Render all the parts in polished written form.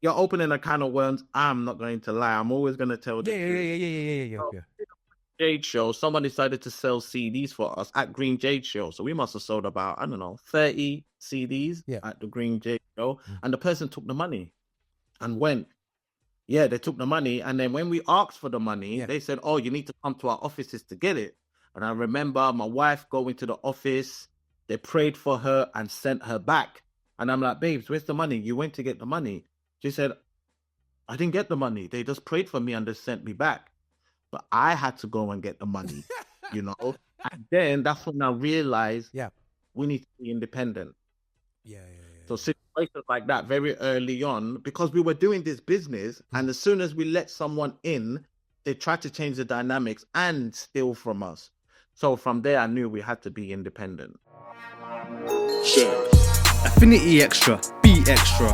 you're opening a can of worms. I'm not going to lie. I'm always going to tell the truth. Yeah. Jade show, someone decided to sell CDs for us at Green Jade show. So we must have sold about, I don't know, 30 CDs Yeah. at the Green Jade show. And the person took the money and went. Yeah, they took the money. And then when we asked for the money, they said, oh, you need to come to our offices to get it. And I remember my wife going to the office. They prayed for her and sent her back. And I'm like, babes, where's the money? You went to get the money. She said, I didn't get the money. They just prayed for me and they sent me back. But I had to go and get the money, you know? And then that's when I realized we need to be independent. So situations like that very early on, because we were doing this business, and as soon as we let someone in, they tried to change the dynamics and steal from us. So from there, I knew we had to be independent. Affinity Xtra, be extra.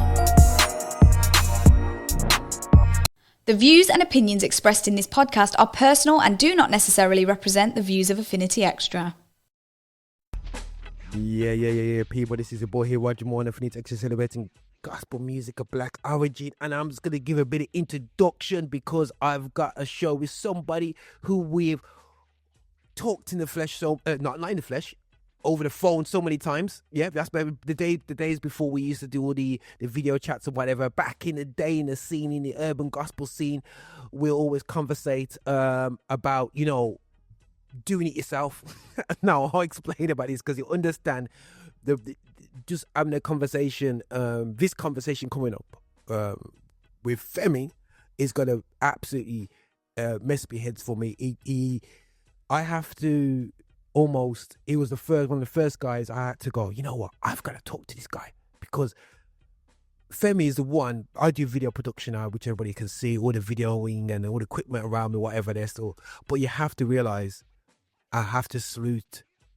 The views and opinions expressed in this podcast are personal and do not necessarily represent the views of Affinity Xtra. Yeah, people. This is your boy here, Roger Moore, and Affinity Xtra, celebrating gospel music of black origin. And I'm just going to give a bit of introduction because I've got a show with somebody who we've talked in the flesh, not in the flesh, over the phone so many times. Yeah, that's the days before we used to do all the video chats or whatever. Back in the day, in the scene, in the urban gospel scene, we'll always conversate about, you know, doing it yourself. Now I'll explain about this because you'll understand just having a conversation. This conversation coming up with Femi is gonna absolutely mess me heads for me. I have to. Almost, he was one of the first guys I had to go, you know what, I've got to talk to this guy because Femi is the one. I do video production now, which everybody can see, all the videoing and all the equipment around me, whatever they're still. But you have to realize, I have to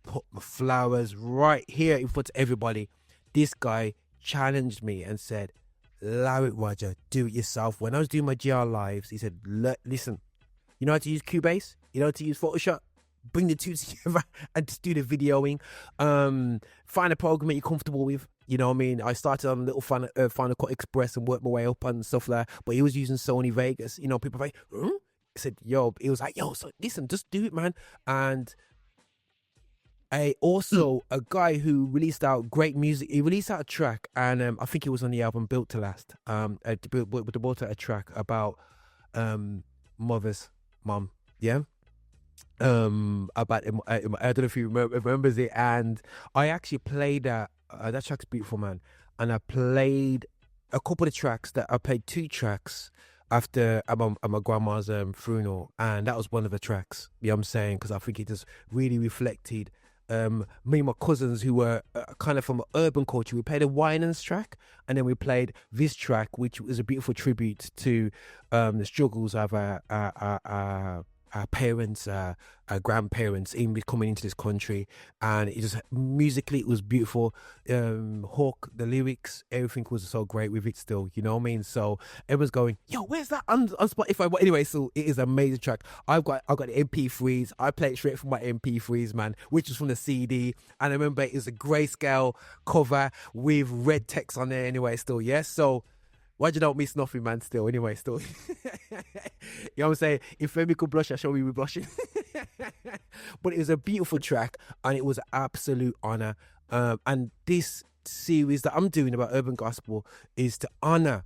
put my flowers right here in front of everybody. This guy challenged me and said, allow it, Roger, do it yourself. When I was doing my GR lives, he said, listen, you know how to use Cubase? You know how to use Photoshop? Bring the two together and just do the videoing. Find a program that you're comfortable with. You know what I mean? I started on a little Final Cut Express and worked my way up and stuff like that. But he was using Sony Vegas. You know, people were like, huh? I said, he was like, so listen, just do it, man. And a guy who released out great music. He released out a track, and I think it was on the album Built to Last. Brought out a track about mother's mom. Yeah. About I don't know if you remembers it, and I actually played that track's beautiful, man. And I played a couple of tracks. I played 2 tracks after at my grandma's funeral, and that was one of the tracks. You know what I'm saying? Because I think it just really reflected me and my cousins who were kind of from urban culture. We played a Winans track, and then we played this track, which was a beautiful tribute to the struggles of our parents, our grandparents in coming into this country. And it just musically it was beautiful. Hawk, the lyrics, everything was so great with it still, you know what I mean? So everyone's going, yo, where's that on Spotify? But anyway, so it is an amazing track. I've got the MP3s. I play it straight from my MP3s, man, which is from the CD. And I remember it was a grayscale cover with red text on there anyway still, yes? So why you don't miss nothing, man, still, anyway, still. You know what I'm saying? If Femi could blush, I show we be blushing. But it was a beautiful track, and it was an absolute honor. And this series that I'm doing about urban gospel is to honor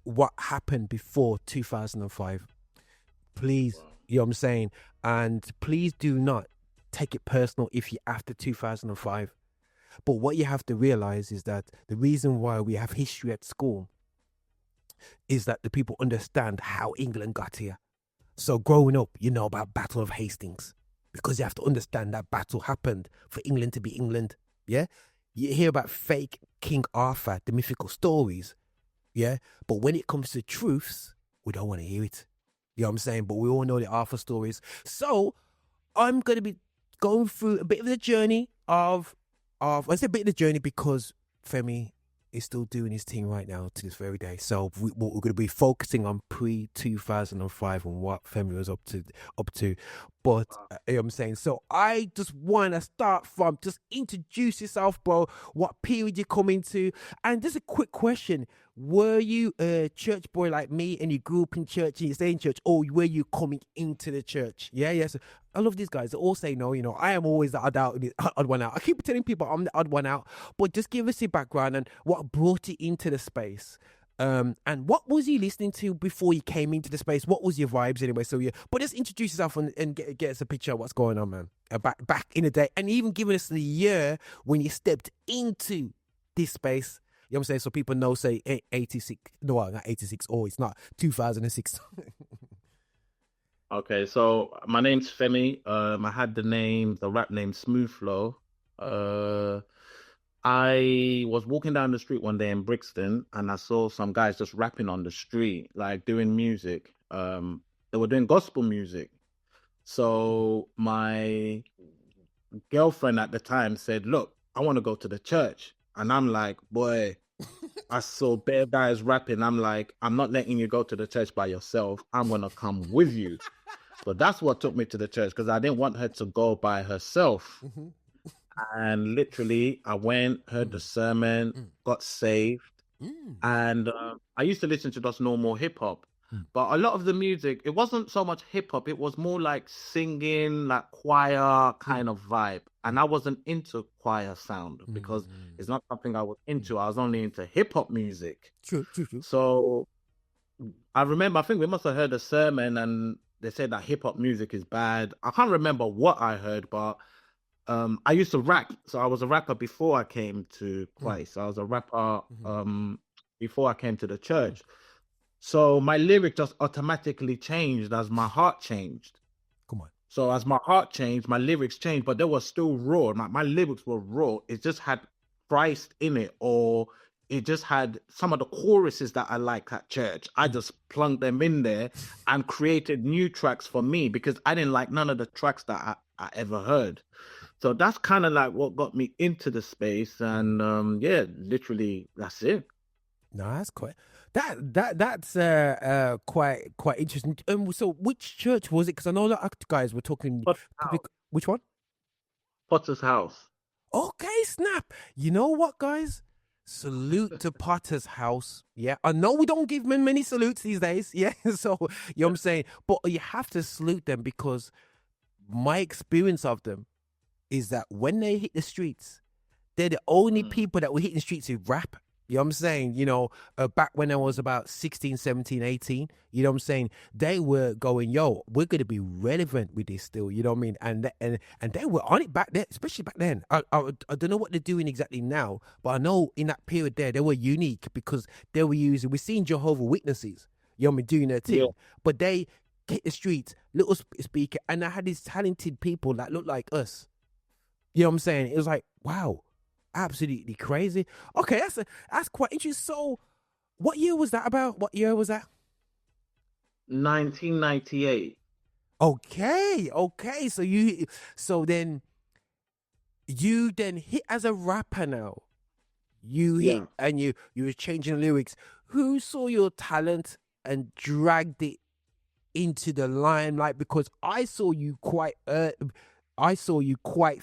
what happened before 2005. Please, you know what I'm saying? And please do not take it personal if you're after 2005. But what you have to realize is that the reason why we have history at school is that the people understand how England got here. So growing up, you know about Battle of Hastings, because you have to understand that battle happened for England to be England. Yeah, you hear about fake King Arthur, the mythical stories. Yeah, but when it comes to truths, we don't want to hear it. You know what I'm saying? But we all know the Arthur stories. So I'm going to be going through a bit of the journey I say a bit of the journey because Femi is still doing his thing right now to this very day. So we're going to be focusing on pre-2005 and what Femi was up to But you know what I'm saying? So I just want to start from just introduce yourself, bro. What period you come into? And just a quick question. Were you a church boy like me and you grew up in church and you stay in church, or were you coming into the church? Yeah, yes. I love these guys. They all say no. You know, I am always the odd one out. I keep telling people I'm the odd one out, but just give us your background and what brought you into the space. And what was you listening to before you came into the space? What was your vibes anyway? So yeah, but just introduce yourself and get us a picture of what's going on, man. Back in the day, and even giving us the year when you stepped into this space. You know what I'm saying? So people know, say 86. No, not 86. Oh, it's not 2006. Okay, so my name's Femi. I had the rap name Smoothflow. Uh, I was walking down the street one day in Brixton and I saw some guys just rapping on the street, like doing music. They were doing gospel music. So my girlfriend at the time said, "Look, I want to go to the church." And I'm like, boy, I saw bare guys rapping. I'm like, I'm not letting you go to the church by yourself. I'm gonna come with you. So that's what took me to the church because I didn't want her to go by herself. And literally, I went, heard the sermon, got saved. And I used to listen to just normal hip hop. But a lot of the music, it wasn't so much hip hop, it was more like singing, like choir kind of vibe. And I wasn't into choir sound because it's not something I was into. I was only into hip hop music. True. So I remember, I think we must have heard a sermon and they said that hip hop music is bad. I can't remember what I heard, but I used to rap. So I was a rapper before I came to Christ. I was a rapper before I came to the church. So my lyric just automatically changed as my heart changed. Come on. So as my heart changed, my lyrics changed, but they were still raw. My lyrics were raw. It just had Christ in it, or it just had some of the choruses that I like at church. I just plunked them in there and created new tracks for me because I didn't like none of the tracks that I ever heard. So that's kind of like what got me into the space. And yeah, literally, that's it. No, that's quite that's quite interesting. So which church was it? Because I know that guys were talking. Which one? Potter's House. Okay, snap. You know what, guys? Salute to Potter's House. Yeah, I know we don't give men many salutes these days. Yeah, so you know what I'm saying, but you have to salute them because my experience of them is that when they hit the streets, they're the only people that were hitting the streets who rap. You know what I'm saying? You know, back when I was about 16, 17, 18, you know what I'm saying? They were going, yo, we're going to be relevant with this still, you know what I mean? And they were on it back then, especially back then. I don't know what they're doing exactly now, but I know in that period there, they were unique because they were using, we've seen Jehovah's Witnesses, you know what I mean, doing their thing, but they hit the streets, little speaker, and I had these talented people that looked like us. You know what I'm saying? It was like, wow. Absolutely crazy. Okay, that's quite interesting. So, what year was that about? What year was that? 1998. Okay. So then you hit as a rapper now. You hit and you were changing llyrics. Who saw your talent and dragged it into the limelight? Because I saw you quite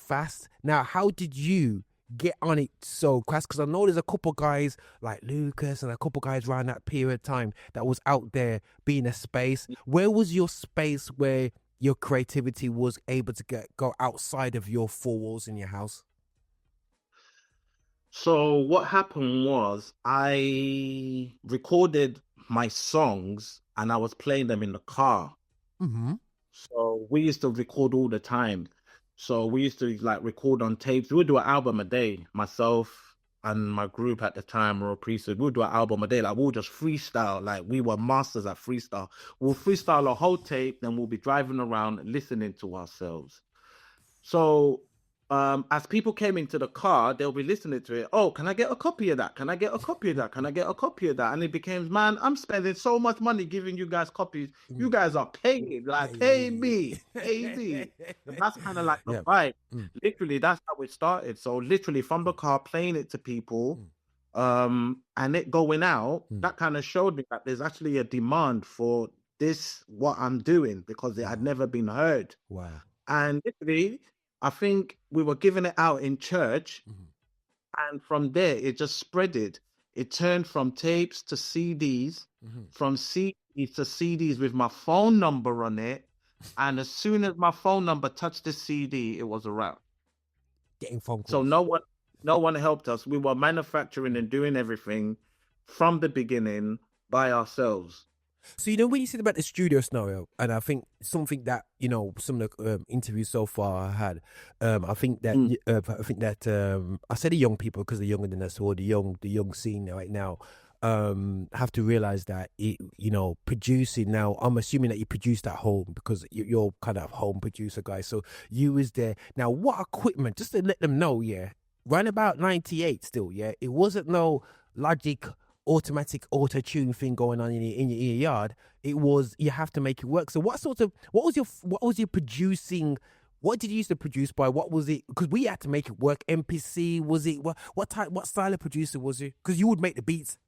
fast. Now, how did you get on it so fast? Because I know there's a couple guys like Lucas and a couple guys around that period of time that was out there being a space. Where was your space where your creativity was able to go outside of your four walls in your house? So what happened was I recorded my songs and I was playing them in the car. So we used to record all the time. So we used to like record on tapes. We would do an album a day, myself and my group at the time, Royal Priesthood. We would do an album a day. Like we'll just freestyle. Like we were masters at freestyle. We'll freestyle a whole tape, then we'll be driving around listening to ourselves. So as people came into the car, they'll be listening to it. Oh, can I get a copy of that? Can I get a copy of that? Can I get a copy of that? And it became, man, I'm spending so much money giving you guys copies. You guys are paying, like pay me. And that's kind of like the vibe. Literally, that's how it started. So literally from the car, playing it to people, and it going out, that kind of showed me that there's actually a demand for this what I'm doing? Because it had never been heard. Wow. And literally, I think we were giving it out in church, and from there it just spreaded. It turned from tapes to CDs, from CDs to CDs with my phone number on it. And as soon as my phone number touched the CD, it was a wrap. Getting phone calls. So no one helped us. We were manufacturing and doing everything from the beginning by ourselves. So, you know, when you said about the studio scenario, and I think something that, you know, some of the interviews so far I had, I think that I said the young people because they're younger than us, or the young scene right now, have to realize that you know, producing now. I'm assuming that you produced at home because you're kind of home producer guy. So you was there. Now, what equipment? Just to let them know, yeah, round about 98 still, yeah, it wasn't no Logic automatic auto tune thing going on in your yard. It was, you have to make it work. So what was your producing? What did you used to produce by? What was it? Because we had to make it work. MPC, was it what style of producer was it? Because you would make the beats.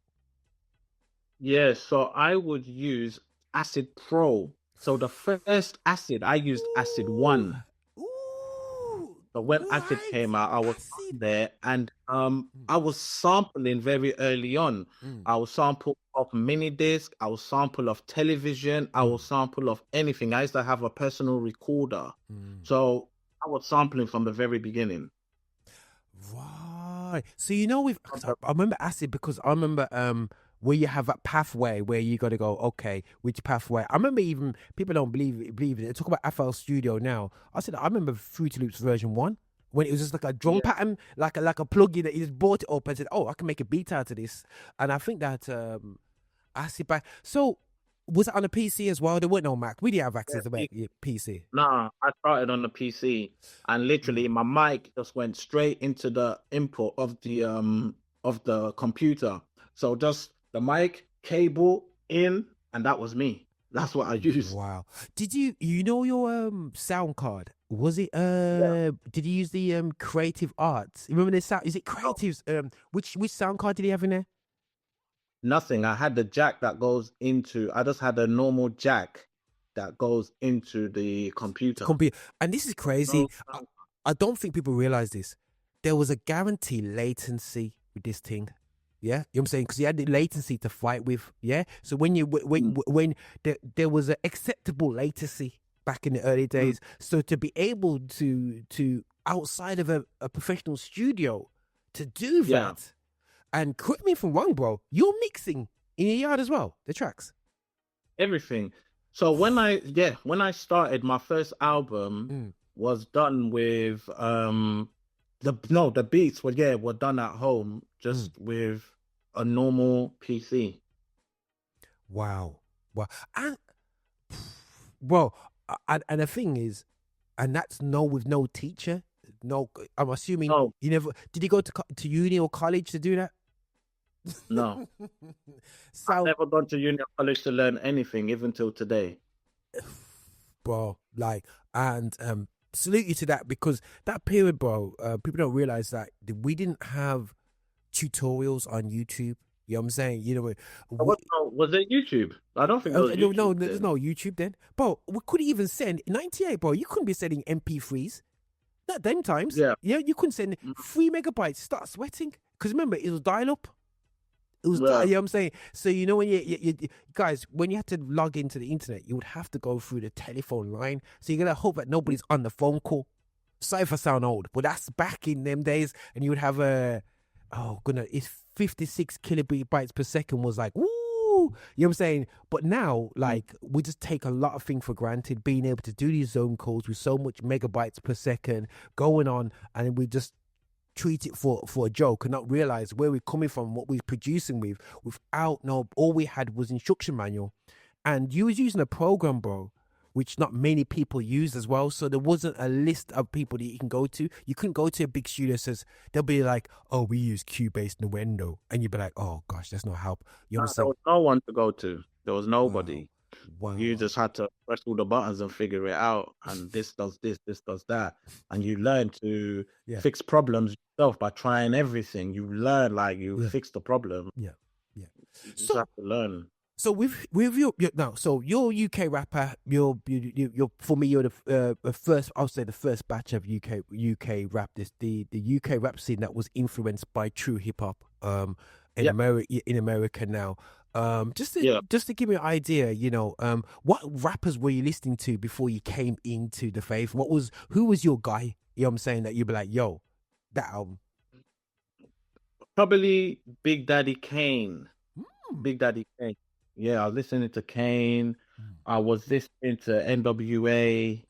Yeah, so I would use Acid Pro. So the first Acid, I used Acid 1. Ooh, So when Acid right. came out, I was on there, and I was sampling very early on. I will sample of mini disc, I will sample of television, I will sample of anything. I used to have a personal recorder. So I was sampling from the very beginning. Right. So, you know, I remember Acid because I remember where you have that pathway where you got to go, okay, which pathway? I remember, even people don't believe it. They talk about FL Studio now. I remember Fruity Loops version 1 when it was just like a drum pattern, like a plug-in that you just bought it up and said, oh, I can make a beat out of this. And I think that Acid back. So was it on a PC as well? There weren't no Mac. We didn't have access to PC. Nah, I started on the PC, and literally my mic just went straight into the input of the computer. So just the mic cable in, and that was me. That's what I used. Wow. Did you know your sound card? Was it did you use the Creative Arts? Remember the sound? Is it Creatives? Which sound card did you have in there? Nothing. I had the jack that goes into. I just had a normal jack that goes into the computer. And this is crazy. I don't think people realize this. There was a guaranteed latency with this thing. Yeah, you know what I'm saying? Because you had the latency to fight with. Yeah, so when there was an acceptable latency back in the early days, so to be able to outside of a professional studio to do that, and correct me if I'm wrong, bro, you're mixing in your yard as well, the tracks, everything. So when I started, my first album was done with the beats were done at home just with a normal PC. Wow. And bro, and the thing is, and that's with no teacher. No, I'm assuming you never did. You go to uni or college to do that? No. So I've never gone to uni or college to learn anything, even till today. Bro, and salute you to that, because that period, bro, people don't realize that we didn't have tutorials on YouTube. You know what I'm saying? You know, was it YouTube? I don't think there was YouTube. No, there's no YouTube then. Bro, we couldn't even send in 98, bro. You couldn't be sending MP3s. Not them times. Yeah, you couldn't send 3 megabytes. Start sweating. Because remember, it was dial up. It was, you know what I'm saying? So, you know, when you guys, when you had to log into the internet, you would have to go through the telephone line. So you're going to hope that nobody's on the phone call. Sorry if I sound old, but that's back in them days. And you would have it's 56 kilobytes per second was like, woo! You know what I'm saying? But now, we just take a lot of things for granted, being able to do these Zoom calls with so much megabytes per second going on, and we just treat it for a joke and not realize where we're coming from, what we're producing without all we had was instruction manual. And you was using a program, bro, which not many people use as well. So there wasn't a list of people that you can go to. You couldn't go to a big studio that says, they'll be like, oh, we use Cubase Nuendo. And you'd be like, oh gosh, that's no help. You know what I'm saying? There was no one to go to. There was nobody. Wow. You just had to press all the buttons and figure it out. And this does this does that. And you learn to fix problems yourself by trying everything. You learn, you fix the problem. Yeah. You just have to learn. So with no, so you're UK rapper. You're for me. You're the first. I'll say the first batch of UK rap. The UK rap scene that was influenced by true hip hop. In America now. Just to give me an idea, what rappers were you listening to before you came into the faith? Who was your guy? You know what I'm saying, that you'd be like, yo, that album. Probably Big Daddy Kane. Big Daddy Kane. Yeah, I was listening to Kane. I was listening to NWA.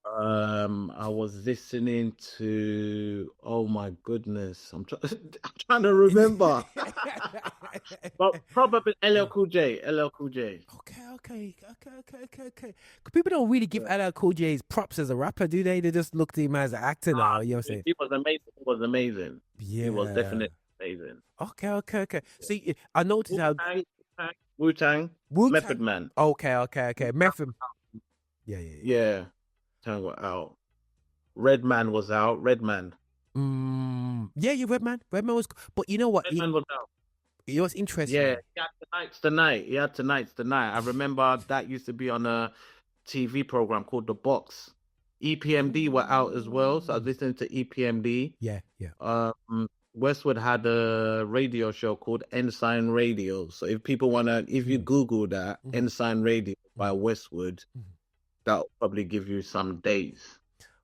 I was listening to, oh my goodness, I'm trying to remember. But probably LL Cool J. Okay. Because people don't really give LL Cool J's props as a rapper, do they? They just look to him as an actor now. You know what I'm saying? He was amazing. Yeah, he was definitely amazing. Okay. See, I noticed how Wu-Tang, Method Man. Okay. Method. Yeah. Wu-Tang were out. Redman was out. Redman. Yeah, Redman. Redman was, but you know what? Redman was out. It was interesting. Yeah, he had Tonight's the Night. I remember that used to be on a TV program called The Box. EPMD were out as well, so I was listening to EPMD. Yeah. Westwood had a radio show called Ensign Radio. So if you Google that, Ensign Radio by Westwood, that'll probably give you some days.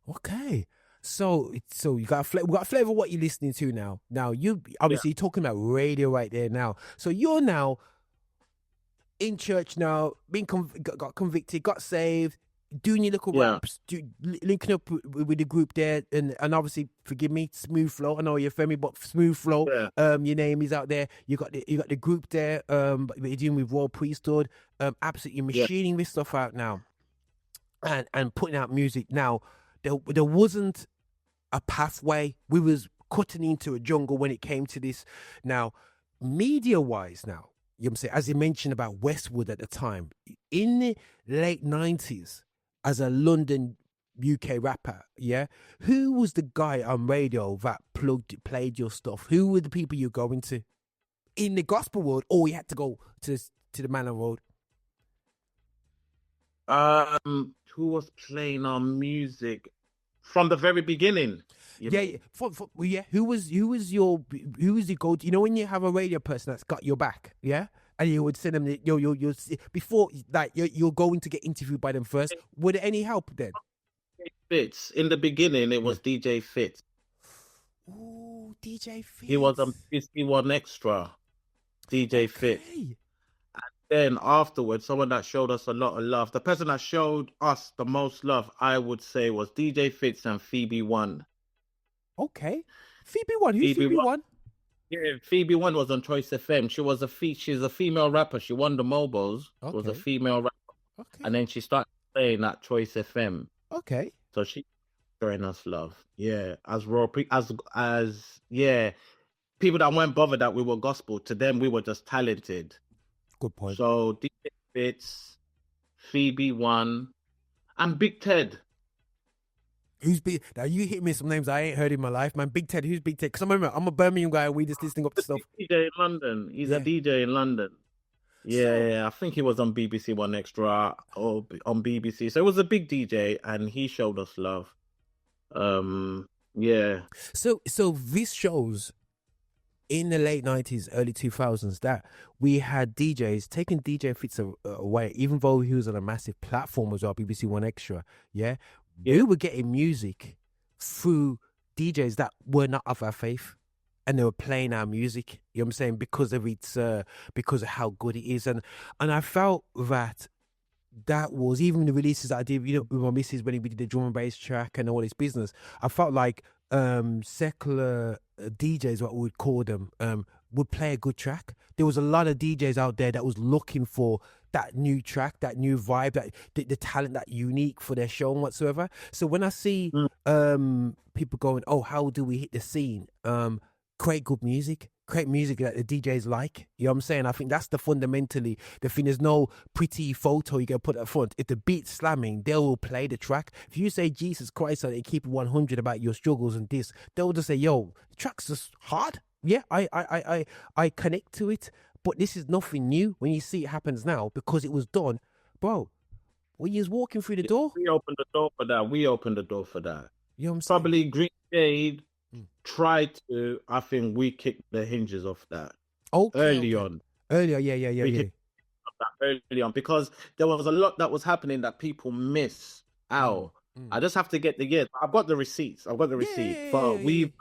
Okay. So we got a flavor of what you're listening to now. Now you obviously you're talking about radio right there now. So you're now in church now, got convicted, got saved, doing your little raps, linking up with the group there, and obviously forgive me, Smoothflow. I know you're family, but Smoothflow, your name is out there. You got the group there. But you're doing with Royal Priesthood. Absolutely machining this stuff out now, and putting out music now. There wasn't a pathway. We was cutting into a jungle when it came to this. Now, media-wise now, you know what I'm saying, as you mentioned about Westwood at the time, in the late 90s, as a London UK rapper, who was the guy on radio that played your stuff? Who were the people you're going to? In the gospel world, or you had to go to the Manor Road? Who was playing our music from the very beginning? Who was your go-to? You know, when you have a radio person that's got your back, and you would send them before like you're going to get interviewed by them first. Would it any help then? Fitz. In the beginning, it was DJ Fitz. Ooh, DJ Fitz. He was on 51 Xtra. DJ Fitz. Then afterwards, someone that showed us a lot of love. The person that showed us the most love, I would say, was DJ Fitz and Phoebe One. Okay, Phoebe One. Who's Phoebe One? Yeah, Phoebe One was on Choice FM. She's a female rapper. She won the Mobiles. Okay. Was a female rapper. Okay. And then she started playing at Choice FM. Okay. So she showing us love. Yeah, as people that weren't bothered that we were gospel. To them, we were just talented. Good point. So DJ Fitz, Phoebe One, and Big Ted. Who's Big? Now you hit me some names I ain't heard in my life, man. Big Ted. Who's Big Ted? Because I'm a Birmingham guy and we just listening up to stuff. DJ in London. He's a DJ in London. Yeah, I think he was on BBC One Extra or on BBC. So it was a big DJ, and he showed us love. Yeah. So this shows in the late 90s, early 2000s, that we had DJs taking DJ Fitz away, even though he was on a massive platform as well, BBC One Extra. We were getting music through DJs that were not of our faith, and they were playing our music, you know what I'm saying, because of how good it is. And I felt that was, even the releases that I did, with my missus when we did the drum and bass track and all this business, I felt like secular DJs, what we would call them, would play a good track. There was a lot of DJs out there that was looking for that new track, that new vibe, that the talent, that unique for their show and whatsoever. So when I see people going, oh, how do we hit the scene? Create good music, create music that the DJs like. You know what I'm saying? I think that's fundamentally the thing. There's no pretty photo you can put up front. If the beat's slamming, they will play the track. If you say Jesus Christ and they keep 100 about your struggles and this, they'll just say, yo, the track's just hard. Yeah, I connect to it. But this is nothing new when you see it happens now because it was done, bro. When you was walking through the door, We opened the door for that. We opened the door for that. you know what I'm saying? Probably Green Shade Mm. tried to. I think we kicked the hinges off that Okay, early okay. on. Earlier, yeah. We kicked that early on because there was a lot that was happening that people miss out. Mm. I just have to get the years. I've got the receipts. I've got the receipt. But we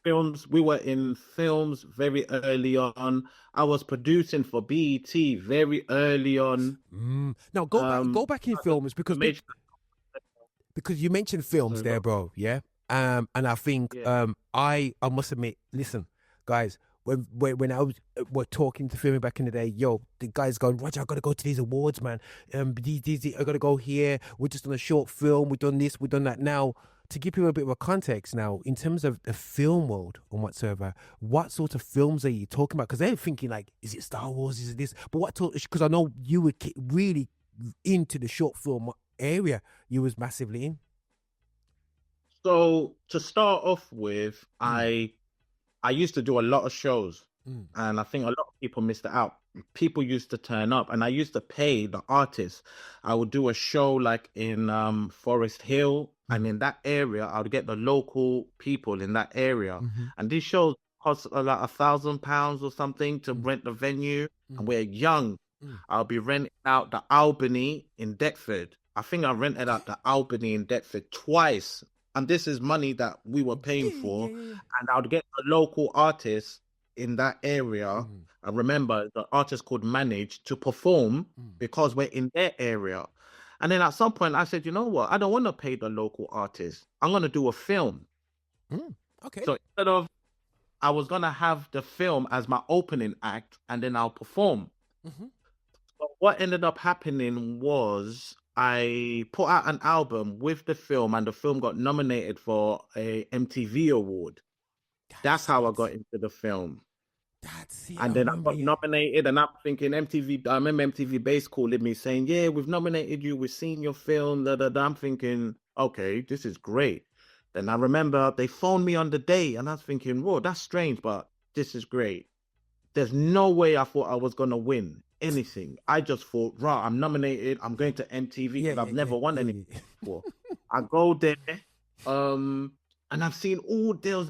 films. We were in films very early on. I was producing for BET very early on. Now go back in films because Major- you mentioned films Sorry, there, bro. bro. Yeah. And I think Yeah. I must admit, listen, guys, when I was were talking to filming back in the day, yo, the guys going, Roger, I gotta go to these awards, man. These I gotta go here. We're just on a short film. We've done this. We've done that. Now, to give you a bit of a context, now in terms of the film world and whatsoever, what sort of films are you talking about? Because they're thinking like, is it Star Wars? Is it this? But what? Because I know you were really into the short film area. You was massively in. So to start off with, I used to do a lot of shows, and I think a lot of people missed it out. People used to turn up, and I used to pay the artists. I would do a show like in Forest Hill, and in that area, I would get the local people in that area, and these shows cost like £1,000 or something to rent the venue, and we're young. I'll be renting out the Albany in Deptford. I think I rented out the Albany in Deptford twice. And this is money that we were paying for. And I would get a local artist in that area. I remember the artist called Manage to perform because we're in their area. And then at some point I said, you know what? I don't want to pay the local artist. I'm going to do a film. Okay. So instead of, I was going to have the film as my opening act and then I'll perform. But what ended up happening was I put out an album with the film, and the film got nominated for a MTV award. That's how I got into the film. That's it. And then I got nominated, and I'm thinking MTV. I remember MTV Base calling me saying, "Yeah, we've nominated you. We've seen your film." Da, da, da. I'm thinking, okay, this is great. Then I remember they phoned me on the day, and I was thinking, whoa, that's strange, but this is great. There's no way I thought I was gonna win anything. I just thought, right, I'm nominated. I'm going to MTV because I've never won anything before. I go there, and I've seen all there's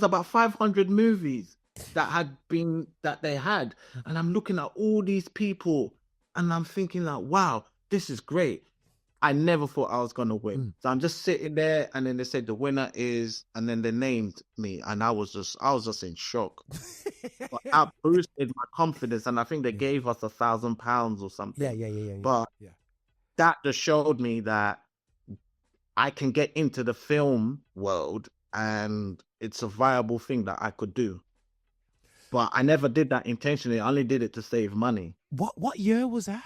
about 500 movies that they had, and I'm looking at all these people, and I'm thinking like, wow, this is great. I never thought I was gonna win. So I'm just sitting there, and then they said the winner is, and then they named me, and I was just in shock. But that boosted my confidence, and I think they gave us £1,000 or something. Yeah. But that just showed me that I can get into the film world, and it's a viable thing that I could do. But I never did that intentionally. I only did it to save money. What year was that?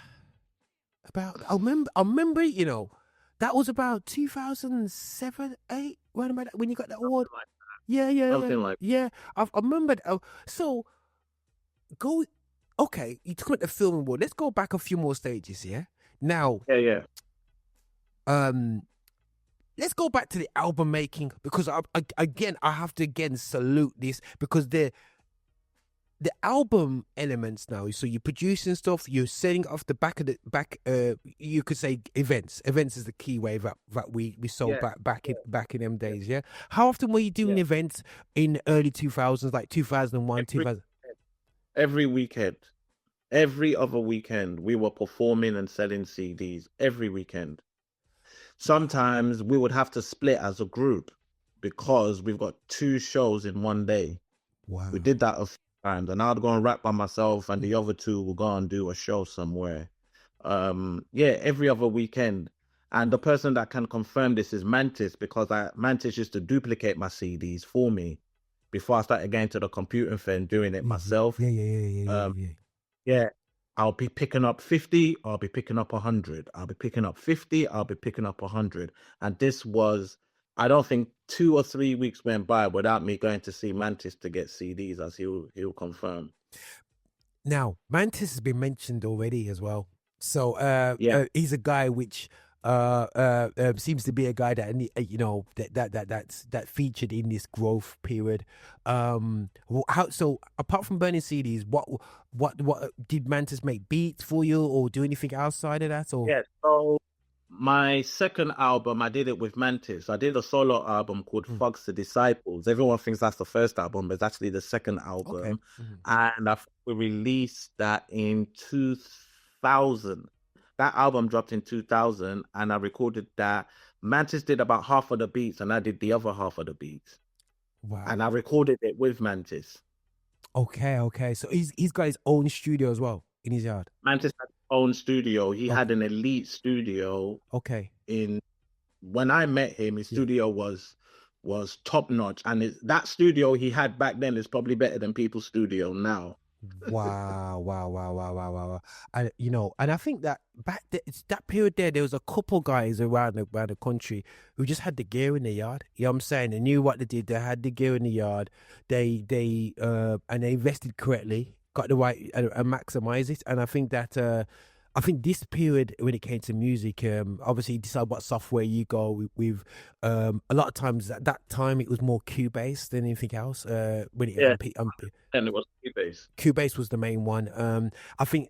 About I remember, you know, that was about 2007, 8, right about that, when you got that award. Like Yeah. like Yeah, I remember. So go. Okay, you talk about the film award. Let's go back a few more stages. Yeah. Now, yeah. let's go back to the album making because I have to salute this because the album elements now. So you're producing stuff, you're setting off the back. You could say events. Events is the key way that we sold back in them days. Yeah. How often were you doing events in early 2000s, like 2001, 2000? Every weekend, every other weekend, we were performing and selling CDs every weekend. Sometimes we would have to split as a group because we've got 2 shows in one day. Wow. We did that a few times, and I'd go and rap by myself, and the other 2 will go and do a show somewhere. Every other weekend. And the person that can confirm this is Mantis, because Mantis used to duplicate my CDs for me before I started getting to the computer and doing it myself. Yeah. I'll be picking up 50, I'll be picking up 100. I'll be picking up 50, I'll be picking up 100. And this was, I don't think 2 or 3 weeks went by without me going to see Mantis to get CDs, as he'll confirm. Now, Mantis has been mentioned already as well. So he's a guy which seems to be a guy that you know that featured in this growth period. How so? Apart from burning CDs, what did Mantis make beats for you, or do anything outside of that? Or Yeah. So my second album, I did it with Mantis. I did a solo album called Fugs the Disciples. Everyone thinks that's the first album, but it's actually the second okay, album. And we released that in 2000. That album dropped in 2000, and I recorded that. Mantis did about half of the beats, and I did the other half of the beats. wow, And I recorded it with Mantis. okay. So he's got his own studio as well in his yard. Mantis had his own studio. He Okay. had an elite studio Okay, when I met him. His studio was top notch, and that studio he had back then is probably better than people's studio now. wow. And you know, and I think that back it's that period there was a couple guys around the country who just had the gear in the yard. You know what I'm saying? They knew what they did. They had the gear in the yard. They and they invested correctly, got the right and maximize it. And I think that I think this period when it came to music, obviously you decide what software you go with. A lot of times at that time it was more Cubase than anything else. When it And it was Cubase. Cubase was the main one. I think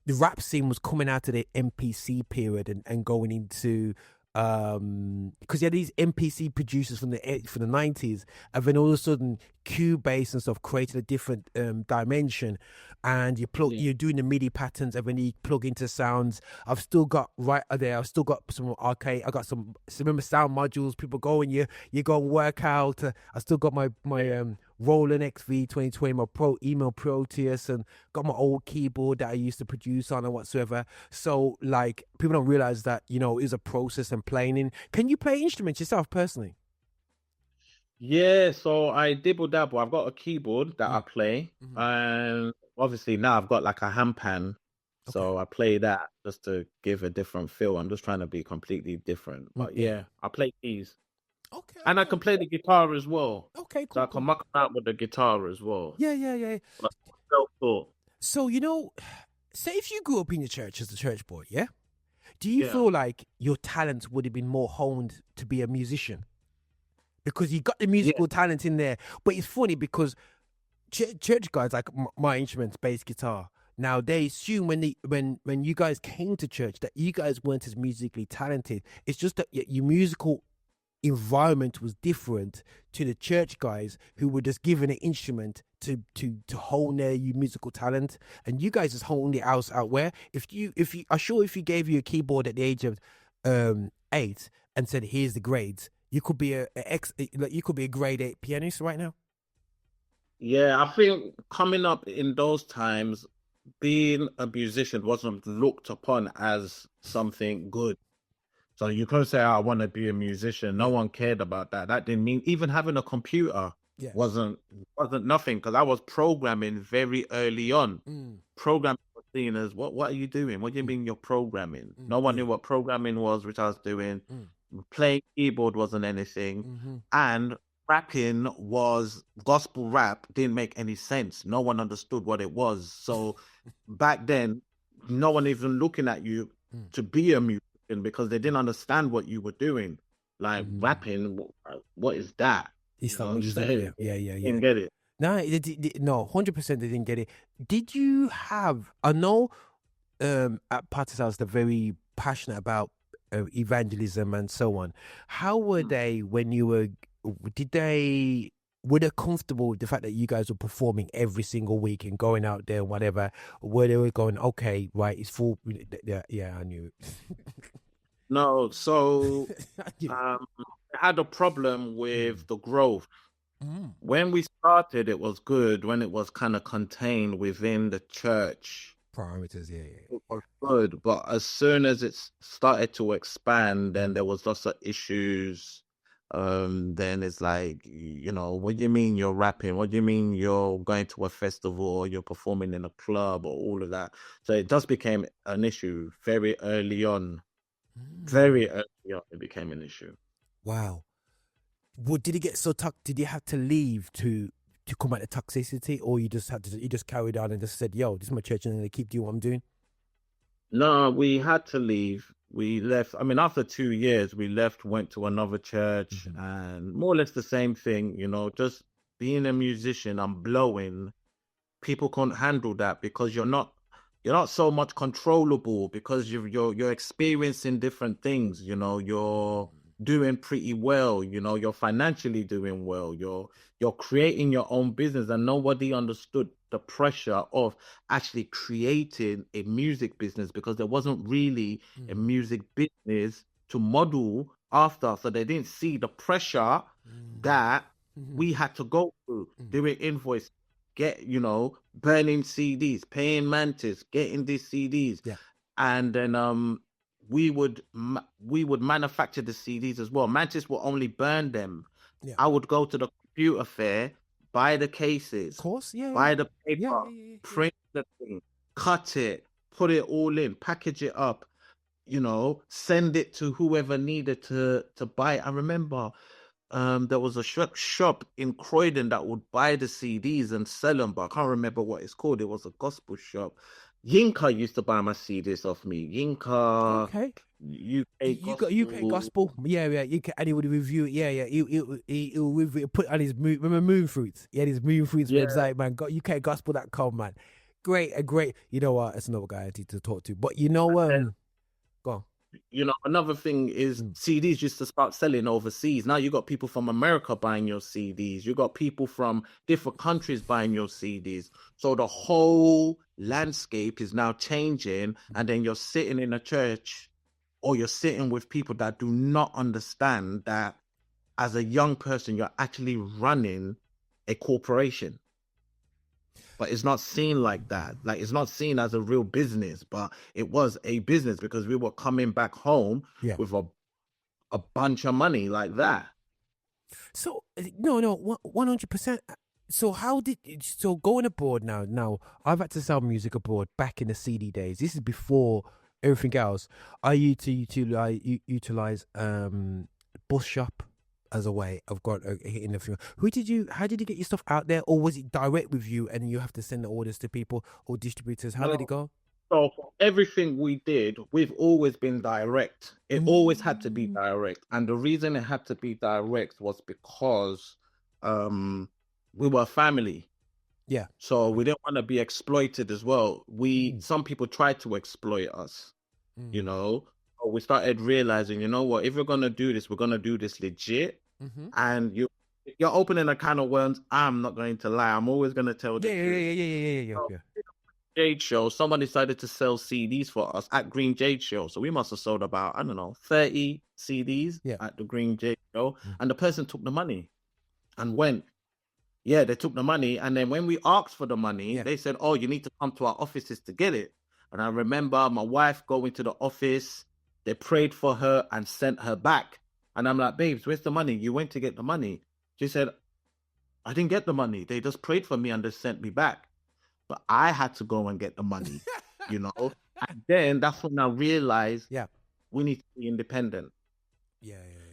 the rap scene was coming out of the MPC period and going into because you had these MPC producers from the 90s, and then all of a sudden Cubase and stuff created a different dimension, and you're doing the MIDI patterns, and then you plug into sounds. I've still got I've still got some arcade. I got some remember sound modules. People go and you go and work out. I still got my Roland XV 2020, my email Proteus, and got my old keyboard that I used to produce on and whatsoever. So like people don't realize that, you know, it's a process and playing in. Can you play instruments yourself personally? Yeah, so I dibble dabble. I've got a keyboard that I play, and obviously now I've got like a handpan, so I play that just to give a different feel. I'm just trying to be completely different, but yeah, I play keys. Okay. And I can play the guitar as well. Okay, cool. So I can muck out with the guitar as well. Yeah. But self-taught. So, you know, say if you grew up in the church as a church boy, yeah? Do you feel like your talent would have been more honed to be a musician? Because you got the musical talent in there. But it's funny because church guys, like my instrument's bass guitar. Now they assume when you guys came to church that you guys weren't as musically talented. It's just that your musical environment was different to the church guys who were just given an instrument to hone their musical talent, and you guys just honed it out where if you gave you a keyboard at the age of 8 and said here's the grades, you could be you could be a grade 8 pianist right now. Yeah, I think coming up in those times, being a musician wasn't looked upon as something good. So you couldn't say, I want to be a musician. No one cared about that. That didn't mean even having a computer wasn't nothing, because I was programming very early on. Programming was seen as what are you doing? What do you mean you're programming? No one knew what programming was, which I was doing. Playing keyboard wasn't anything. And rapping was gospel rap, didn't make any sense. No one understood what it was. So back then, no one even looking at you to be a musician, because they didn't understand what you were doing. Like rapping, what is that? It's not what you said. Yeah. Didn't get it. No, no, 100% they didn't get it. Did you have? I know at Partisans they're very passionate about evangelism and so on. How were they when you were? Were they comfortable with the fact that you guys were performing every single week and going out there and whatever? Where they were going, okay, right, it's full. Yeah, I knew it. No, so I had a problem with the growth. When we started, it was good. When it was kind of contained within the church parameters, it was good. But as soon as it started to expand, then there was lots of issues. Then it's like, you know, what do you mean you're rapping? What do you mean you're going to a festival or you're performing in a club or all of that? So it just became an issue very early on. Very early on, it became an issue. Wow. Well, did it get so did you have to leave to combat the toxicity, or you just carried on and just said, yo, this is my church and they keep doing what I'm doing? No, we had to leave we left. I mean, after 2 years, we left, went to another church, and more or less the same thing. Just being a musician and blowing. People can't handle that because you're not so much controllable because you're experiencing different things. You're doing pretty well. You're financially doing well. You're creating your own business, and nobody understood the pressure of actually creating a music business because there wasn't really a music business to model after. So they didn't see the pressure that we had to go through doing invoice, burning CDs, paying Mantis, getting these CDs, Yeah. and then we would manufacture the CDs as well. Mantis will only burn them. Yeah. I would go to the computer fair, buy the cases, Of course, yeah, buy yeah. the paper, Yeah. print the thing, cut it, put it all in, package it up, send it to whoever needed to buy it. I remember there was a shop in Croydon that would buy the CDs and sell them, but I can't remember what it's called. It was a gospel shop. Yinka used to buy my CDs off me. Yinka, Okay. UK You got UK gospel, yeah. UK, and he would review it, yeah. He'll review, put on his remember Moon Fruits. He had his Moon Fruits Yeah. website, man. Got UKgospel.com, man. Great, a great. You know what? It's another guy I need to talk to. But go on. Another thing is CDs used to start selling overseas. Now you got people from America buying your CDs. You got people from different countries buying your CDs. So the whole landscape is now changing. And then you're sitting in a church or you're sitting with people that do not understand that as a young person, you're actually running a corporation. But it's not seen like that. Like, it's not seen as a real business, but it was a business because we were coming back home Yeah. with a bunch of money like that. So no, 100%. So going abroad now? Now I've had to sell music abroad back in the CD days. This is before everything else. I used to utilize bus shop as a way of hitting the film. How did you get your stuff out there, or was it direct with you and you have to send the orders to people or distributors? How did it go? So for everything we did, we've always been direct. It always had to be direct. And the reason it had to be direct was because we were a family. Yeah. So we didn't want to be exploited as well. Some people tried to exploit us, But we started realizing, what, if we're going to do this, we're going to do this legit. And you're opening a can of worms. I'm not going to lie. I'm always going to tell the truth. Yeah. Jade Show, someone decided to sell CDs for us at Green Jade Show. So we must have sold about, 30 CDs at the Green Jade Show. And the person took the money and went. Yeah, they took the money. And then when we asked for the money, they said, oh, you need to come to our offices to get it. And I remember my wife going to the office. They prayed for her and sent her back. And I'm like, babes, where's the money? You went to get the money. She said, I didn't get the money. They just prayed for me and they sent me back. But I had to go and get the money, And then that's when I realized we need to be independent.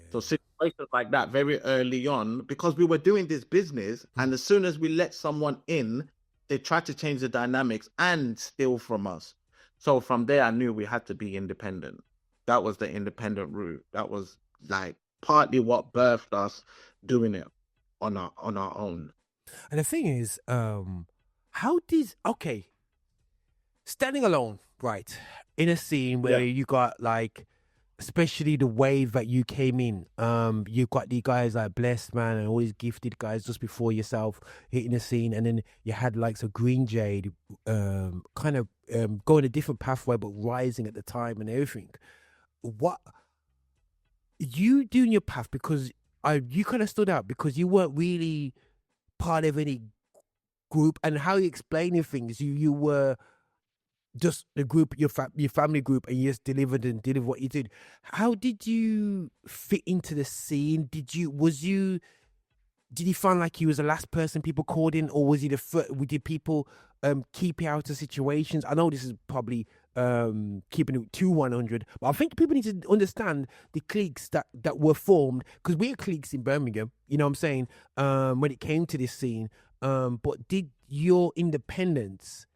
So situations like that very early on, because we were doing this business, and as soon as we let someone in, they tried to change the dynamics and steal from us. So from there, I knew we had to be independent. That was the independent route. That was like partly what birthed us doing it on our own. And the thing is, standing alone, right, in a scene where you got like, especially the wave that you came in, you got the guys like Blessed Man and all these gifted guys just before yourself hitting the scene, and then you had like so Green Jade, kind of going a different pathway but rising at the time and everything. What you doing your path, because you kind of stood out because you weren't really part of any group, and how you explaining things, you were just the group, your family group, and you just delivered what you did. How did you fit into the scene? Did you find like you was the last person people called in, or was he the first? Did people keep you out of situations? I know this is probably keeping it to 100, but I think people need to understand the cliques that were formed, because we're cliques in Birmingham, you know what I'm saying, when it came to this scene. But did your independence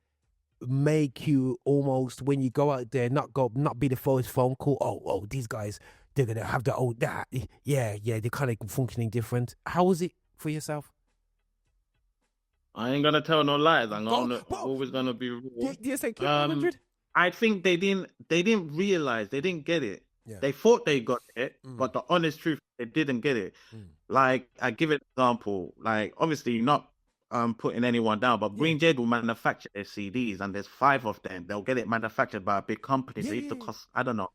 make you almost, when you go out there, not be the first phone call. Oh, these guys, they're gonna have that. Yeah, they're kind of functioning different. How was it for yourself? I ain't gonna tell no lies. I'm Bro, always gonna be real. do you say keep 100? I think they didn't realize, they didn't get it. Yeah. They thought they got it, but the honest truth, they didn't get it. Like, I give an example. Like, obviously, not putting anyone down, but Green Jade will manufacture their CDs, and there's 5 of them. They'll get it manufactured by a big company. They used to cost, I don't know,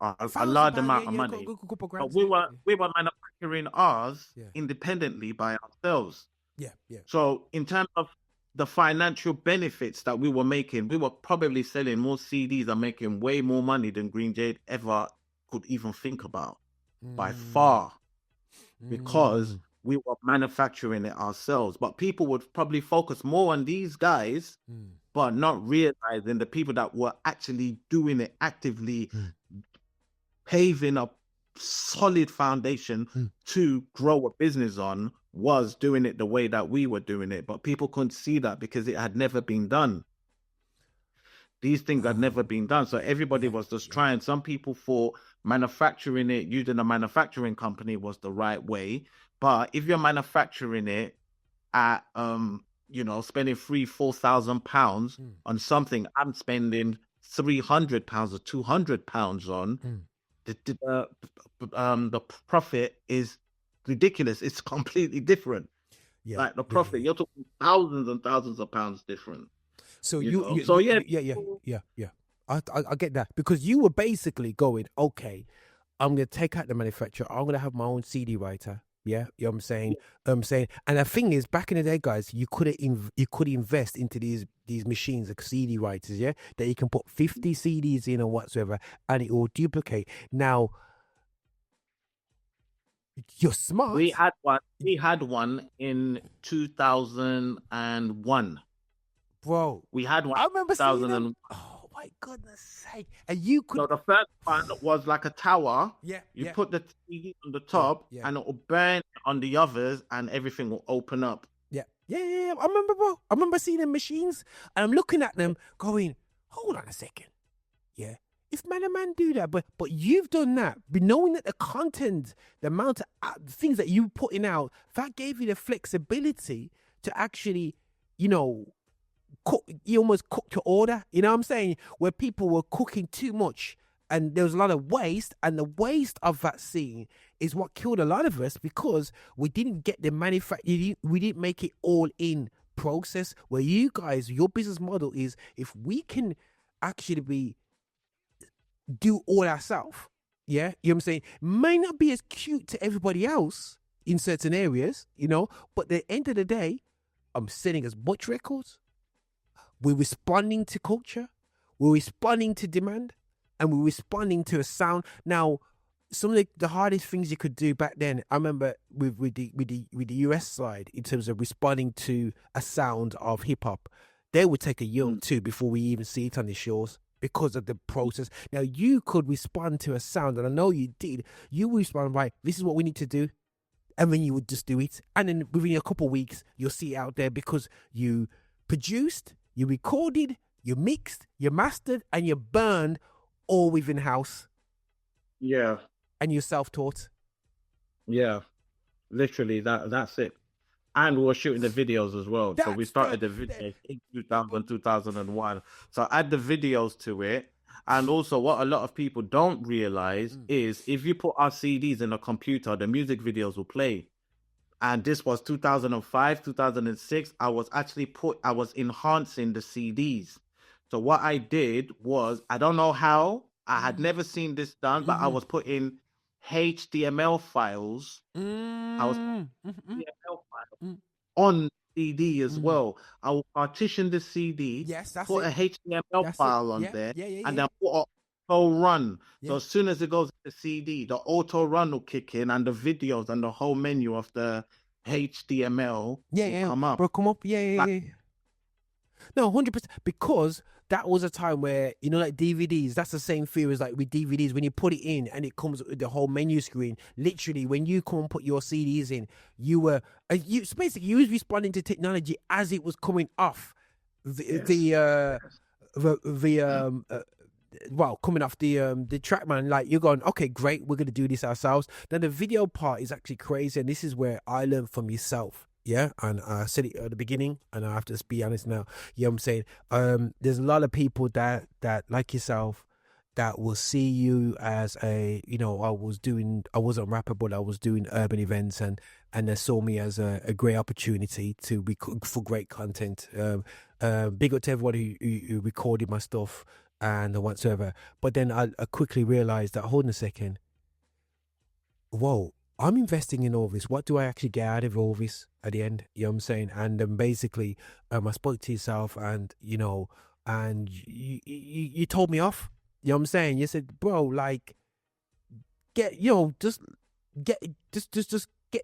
a large amount of money. But we were manufacturing ours independently by ourselves. Yeah. So in terms of the financial benefits that we were making, we were probably selling more CDs and making way more money than Green Jade ever could even think about, by far, because we were manufacturing it ourselves. But people would probably focus more on these guys, but not realizing the people that were actually doing it actively, paving a solid foundation to grow a business on, was doing it the way that we were doing it. But people couldn't see that because it had never been done. These things had never been done. So everybody was just trying. Some people thought manufacturing it using a manufacturing company was the right way. But if you're manufacturing it at, spending £3,000-4,000 on something I'm spending £300 or £200 on, the profit is ridiculous. It's completely different. Like the profit, you're talking thousands and thousands of pounds different. So I get that, because you were basically going, okay, I'm gonna take out the manufacturer. I'm gonna have my own CD writer. Yeah, you know what I'm saying. And the thing is, back in the day, guys, you could invest into these machines, like CD writers, that you can put 50 CDs in or whatsoever, and it will duplicate. Now, you're smart. We had one in 2001. Bro, we had one. I remember seeing them. Oh my goodness sake! And you could. So the first one was like a tower. You put the TV on the top, and it will burn on the others, and everything will open up. Yeah. I remember, bro. I remember seeing the machines, and I'm looking at them, going, "Hold on a second. Yeah, if man do that, but you've done that, but knowing that the content, the amount of things that you putting out, that gave you the flexibility to actually, cook. You almost cook to order. You know what I'm saying? Where people were cooking too much, and there was a lot of waste, and the waste of that scene is what killed a lot of us, because we didn't get the manufacture. We didn't make it all in process. Where you guys, your business model is, if we can actually do all ourselves, you know what I'm saying? May not be as cute to everybody else in certain areas, but at the end of the day, I'm selling as much records. We're responding to culture, we're responding to demand, and we're responding to a sound. Now, some of the hardest things you could do back then, I remember with the US side, in terms of responding to a sound of hip hop, they would take a year or two before we even see it on the shores, because of the process. Now, you could respond to a sound, and I know you did. You would respond, right, this is what we need to do, and then you would just do it. And then within a couple of weeks, you'll see it out there, because you produced, you recorded, you mixed, you mastered, and you burned all within house. Yeah. And you're self-taught. Yeah. Literally, that's it. And we were shooting the videos as well. So we started the videos in 2001. So add the videos to it. And also, what a lot of people don't realize is, if you put our CDs in a computer, the music videos will play. And this was 2005, 2006. I was enhancing the CDs. So what I did was, I don't know how, I had never seen this done, but I was putting HTML files. I was putting HTML files on CD as well. I will partition the CD, put a HTML file on there, and then put an auto run. So as soon as it goes to the CD, the auto run will kick in, and the videos and the whole menu of the HTML will come up. Come up. No, 100%. Because that was a time where, like DVDs, that's the same fear as like with DVDs. When you put it in and it comes with the whole menu screen, literally, when you come and put your CDs in, you was responding to technology as it was coming off the well, coming off the track, man, like you're going, okay, great, we're gonna do this ourselves. Then the video part is actually crazy, and this is where I learned from yourself. Yeah, and I said it at the beginning, and I have to just be honest now. Yeah, I'm saying, there's a lot of people that like yourself that will see you as a, I wasn't a rapper, but I was doing urban events, and they saw me as a great opportunity to be for great content. Big up to everybody who recorded my stuff and whatsoever. But then I quickly realized that, hold on a second, whoa, I'm investing in all this. What do I actually get out of all this at the end? You know what I'm saying? And then basically, I spoke to yourself, and and you told me off. You know what I'm saying? You said, bro, like, get, just get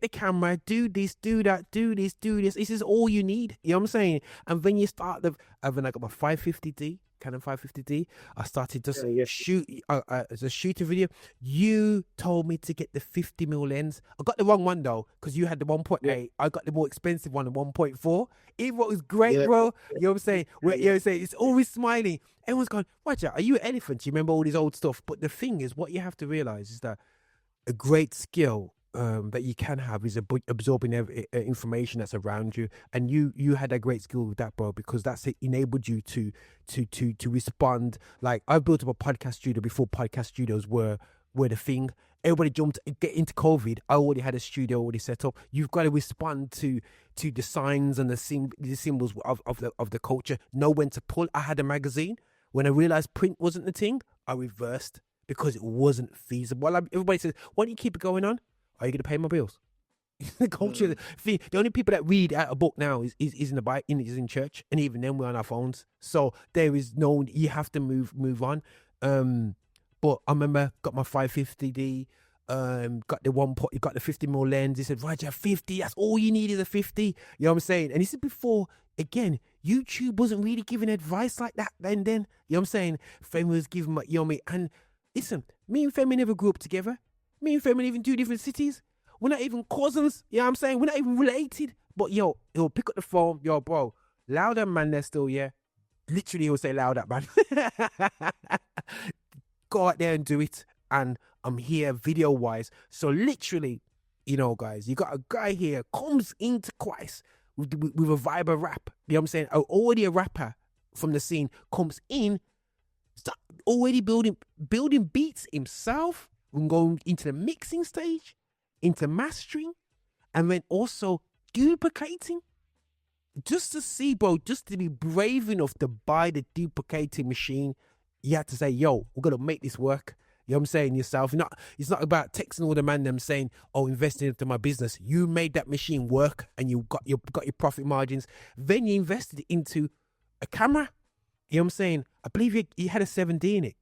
the camera, do this, do that, do this, do this. This is all you need. You know what I'm saying? And when you start when I got my 550D, Canon 550D, I started just shoot a video. You told me to get the 50mm lens. I got the wrong one though, because you had the 1.8. Yeah. I got the more expensive one, the 1.4. Even what was great, bro. You know what I'm saying? You know what I'm saying? It's always smiling. Everyone's going, watch out, are you an elephant? You remember all this old stuff. But the thing is, what you have to realize is that a great skill that you can have is absorbing information that's around you, and you had a great skill with that, bro, because that's enabled you to respond. Like, I built up a podcast studio before podcast studios were the thing. Everybody jumped get into COVID. I already had a studio already set up. You've got to respond to the signs and the symbols of the culture. Know when to pull. I had a magazine. When I realized print wasn't the thing, I reversed because it wasn't feasible. Everybody says, why don't you keep it going on? Are you going to pay my bills? The culture, the only people that read out a book now is in the Bible, is in church, and even then we're on our phones. So there is no, you have to move on. But I remember got my 550D, got the got the 50mm lens. He said, Roger, 50, that's all you need is a 50. You know what I'm saying? And this is before, again, YouTube wasn't really giving advice like that then. You know what I'm saying? Femi was giving my, and listen, me and Femi never grew up together. Me and Femi live in 2 different cities. We're not even cousins. You know what I'm saying? We're not even related. But he'll pick up the phone. Yo, bro, louder man there still, yeah? Literally, he'll say louder, man. Go out there and do it. And I'm here video-wise. So literally, guys, you got a guy here, comes into Christ with a vibe of rap. You know what I'm saying? Already a rapper from the scene, comes in, start already building beats himself. We're going into the mixing stage, into mastering, and then also duplicating. Just to see, bro, just to be brave enough to buy the duplicating machine, you have to say, yo, we're going to make this work. You know what I'm saying? Yourself. It's not about texting all the man them saying, oh, invest into my business. You made that machine work, and you got your profit margins. Then you invested into a camera. You know what I'm saying? I believe you had a 7D in it.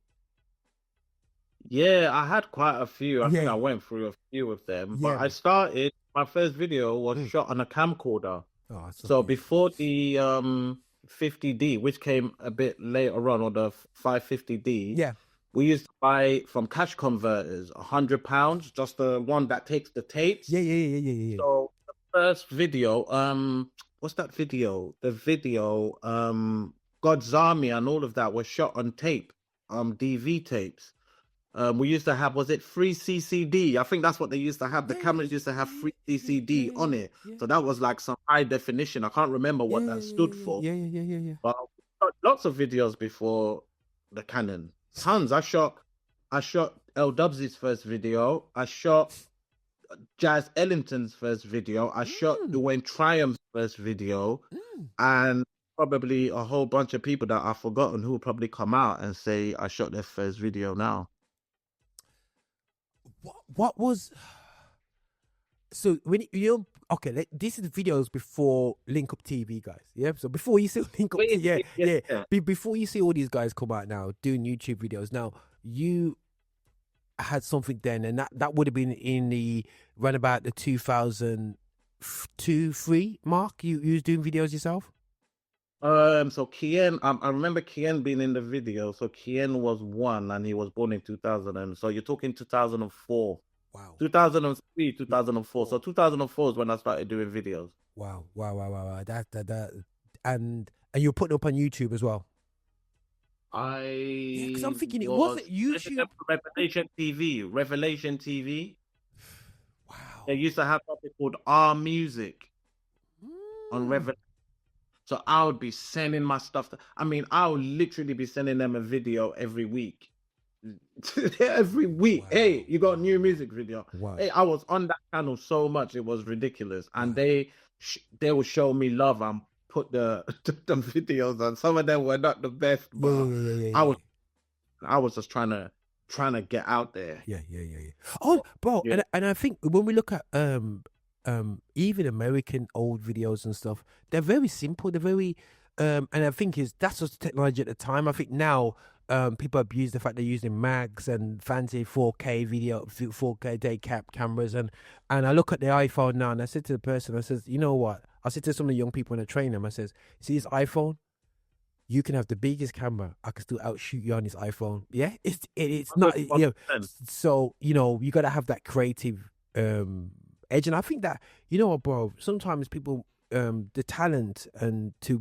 Yeah, I had quite a few. I think I went through a few of them. But I started, my first video was shot on a camcorder. Oh, so before the 50D, which came a bit later on, or the 550D, we used to buy from cash converters £100, just the one that takes the tapes. Yeah. So the first video, what's that video? The video, God's Army and all of that was shot on tape, DV tapes. We used to have, was it 3CCD? I think that's what they used to have. The cameras used to have 3CCD on it. So that was like some high definition. I can't remember what that stood for. Yeah. But lots of videos before the Canon. Tons. I shot L Dubs' first video. I shot Jazz Ellington's first video. I shot Dwayne Triumph's first video. And probably a whole bunch of people that I've forgotten who will probably come out and say I shot their first video now. What was, so when okay, this is the videos before Link Up TV, guys. Yeah, so before you see Link Up, before you see all these guys come out now doing YouTube videos. Now you had something then, and that would have been in the run about the 2002-3 mark. You was doing videos yourself. So Kien, I remember Kien being in the video. So Kien was 1 and he was born in 2000. So you're talking 2004. Wow. 2003, 2004. So 2004 is when I started doing videos. Wow. That and you're putting up on YouTube as well. because I'm thinking it was wasn't YouTube. Revelation TV. Revelation TV. Wow. They used to have something called R Music on Revelation. So I would be sending my stuff. I mean, I would literally be sending them a video every week. Every week. Wow. Hey, you got a new music video. Wow. Hey, I was on that channel so much, it was ridiculous. And they would show me love and put the videos on. Some of them were not the best, but I was just trying to get out there. Yeah. Oh, bro, Yeah. and I think when we look at even American old videos and stuff, they're very simple. They're very and I think that's just technology at the time. I think now people abuse the fact they're using mags and fancy 4K video, 4K day cameras, and I look at the iPhone now, and I said to the person, I says, you know what? I said to some of the young people when I train them, I says, see this iPhone? You can have the biggest camera. I can still outshoot you on this iPhone. Yeah, it's not, you know. So you know, you got to have that creative edge, and I think that, you know what, bro. Sometimes people the talent and to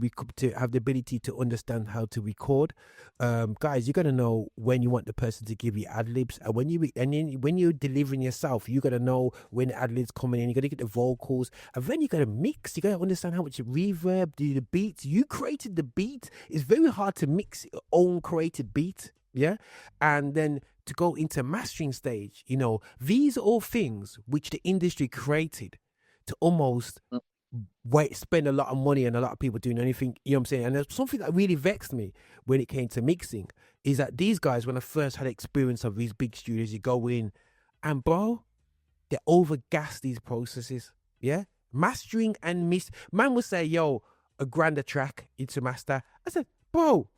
have the ability to understand how to record, guys, you got to know when you want the person to give you ad libs, and when you're delivering yourself, you got to know when ad libs coming in. You got to get the vocals, and then you got to mix. You got to understand how much reverb, do the beats. You created the beat. It's very hard to mix your own created beat. Yeah, and then to go into mastering stage, you know, these are all things which the industry created to almost spend a lot of money, and a lot of people doing anything, you know what I'm saying? And there's something that really vexed me when it came to mixing is that these guys, when I first had experience of these big studios, you go in and bro, they overgas these processes. Yeah, mastering and man will say, yo, a grand a track into master. I said, bro,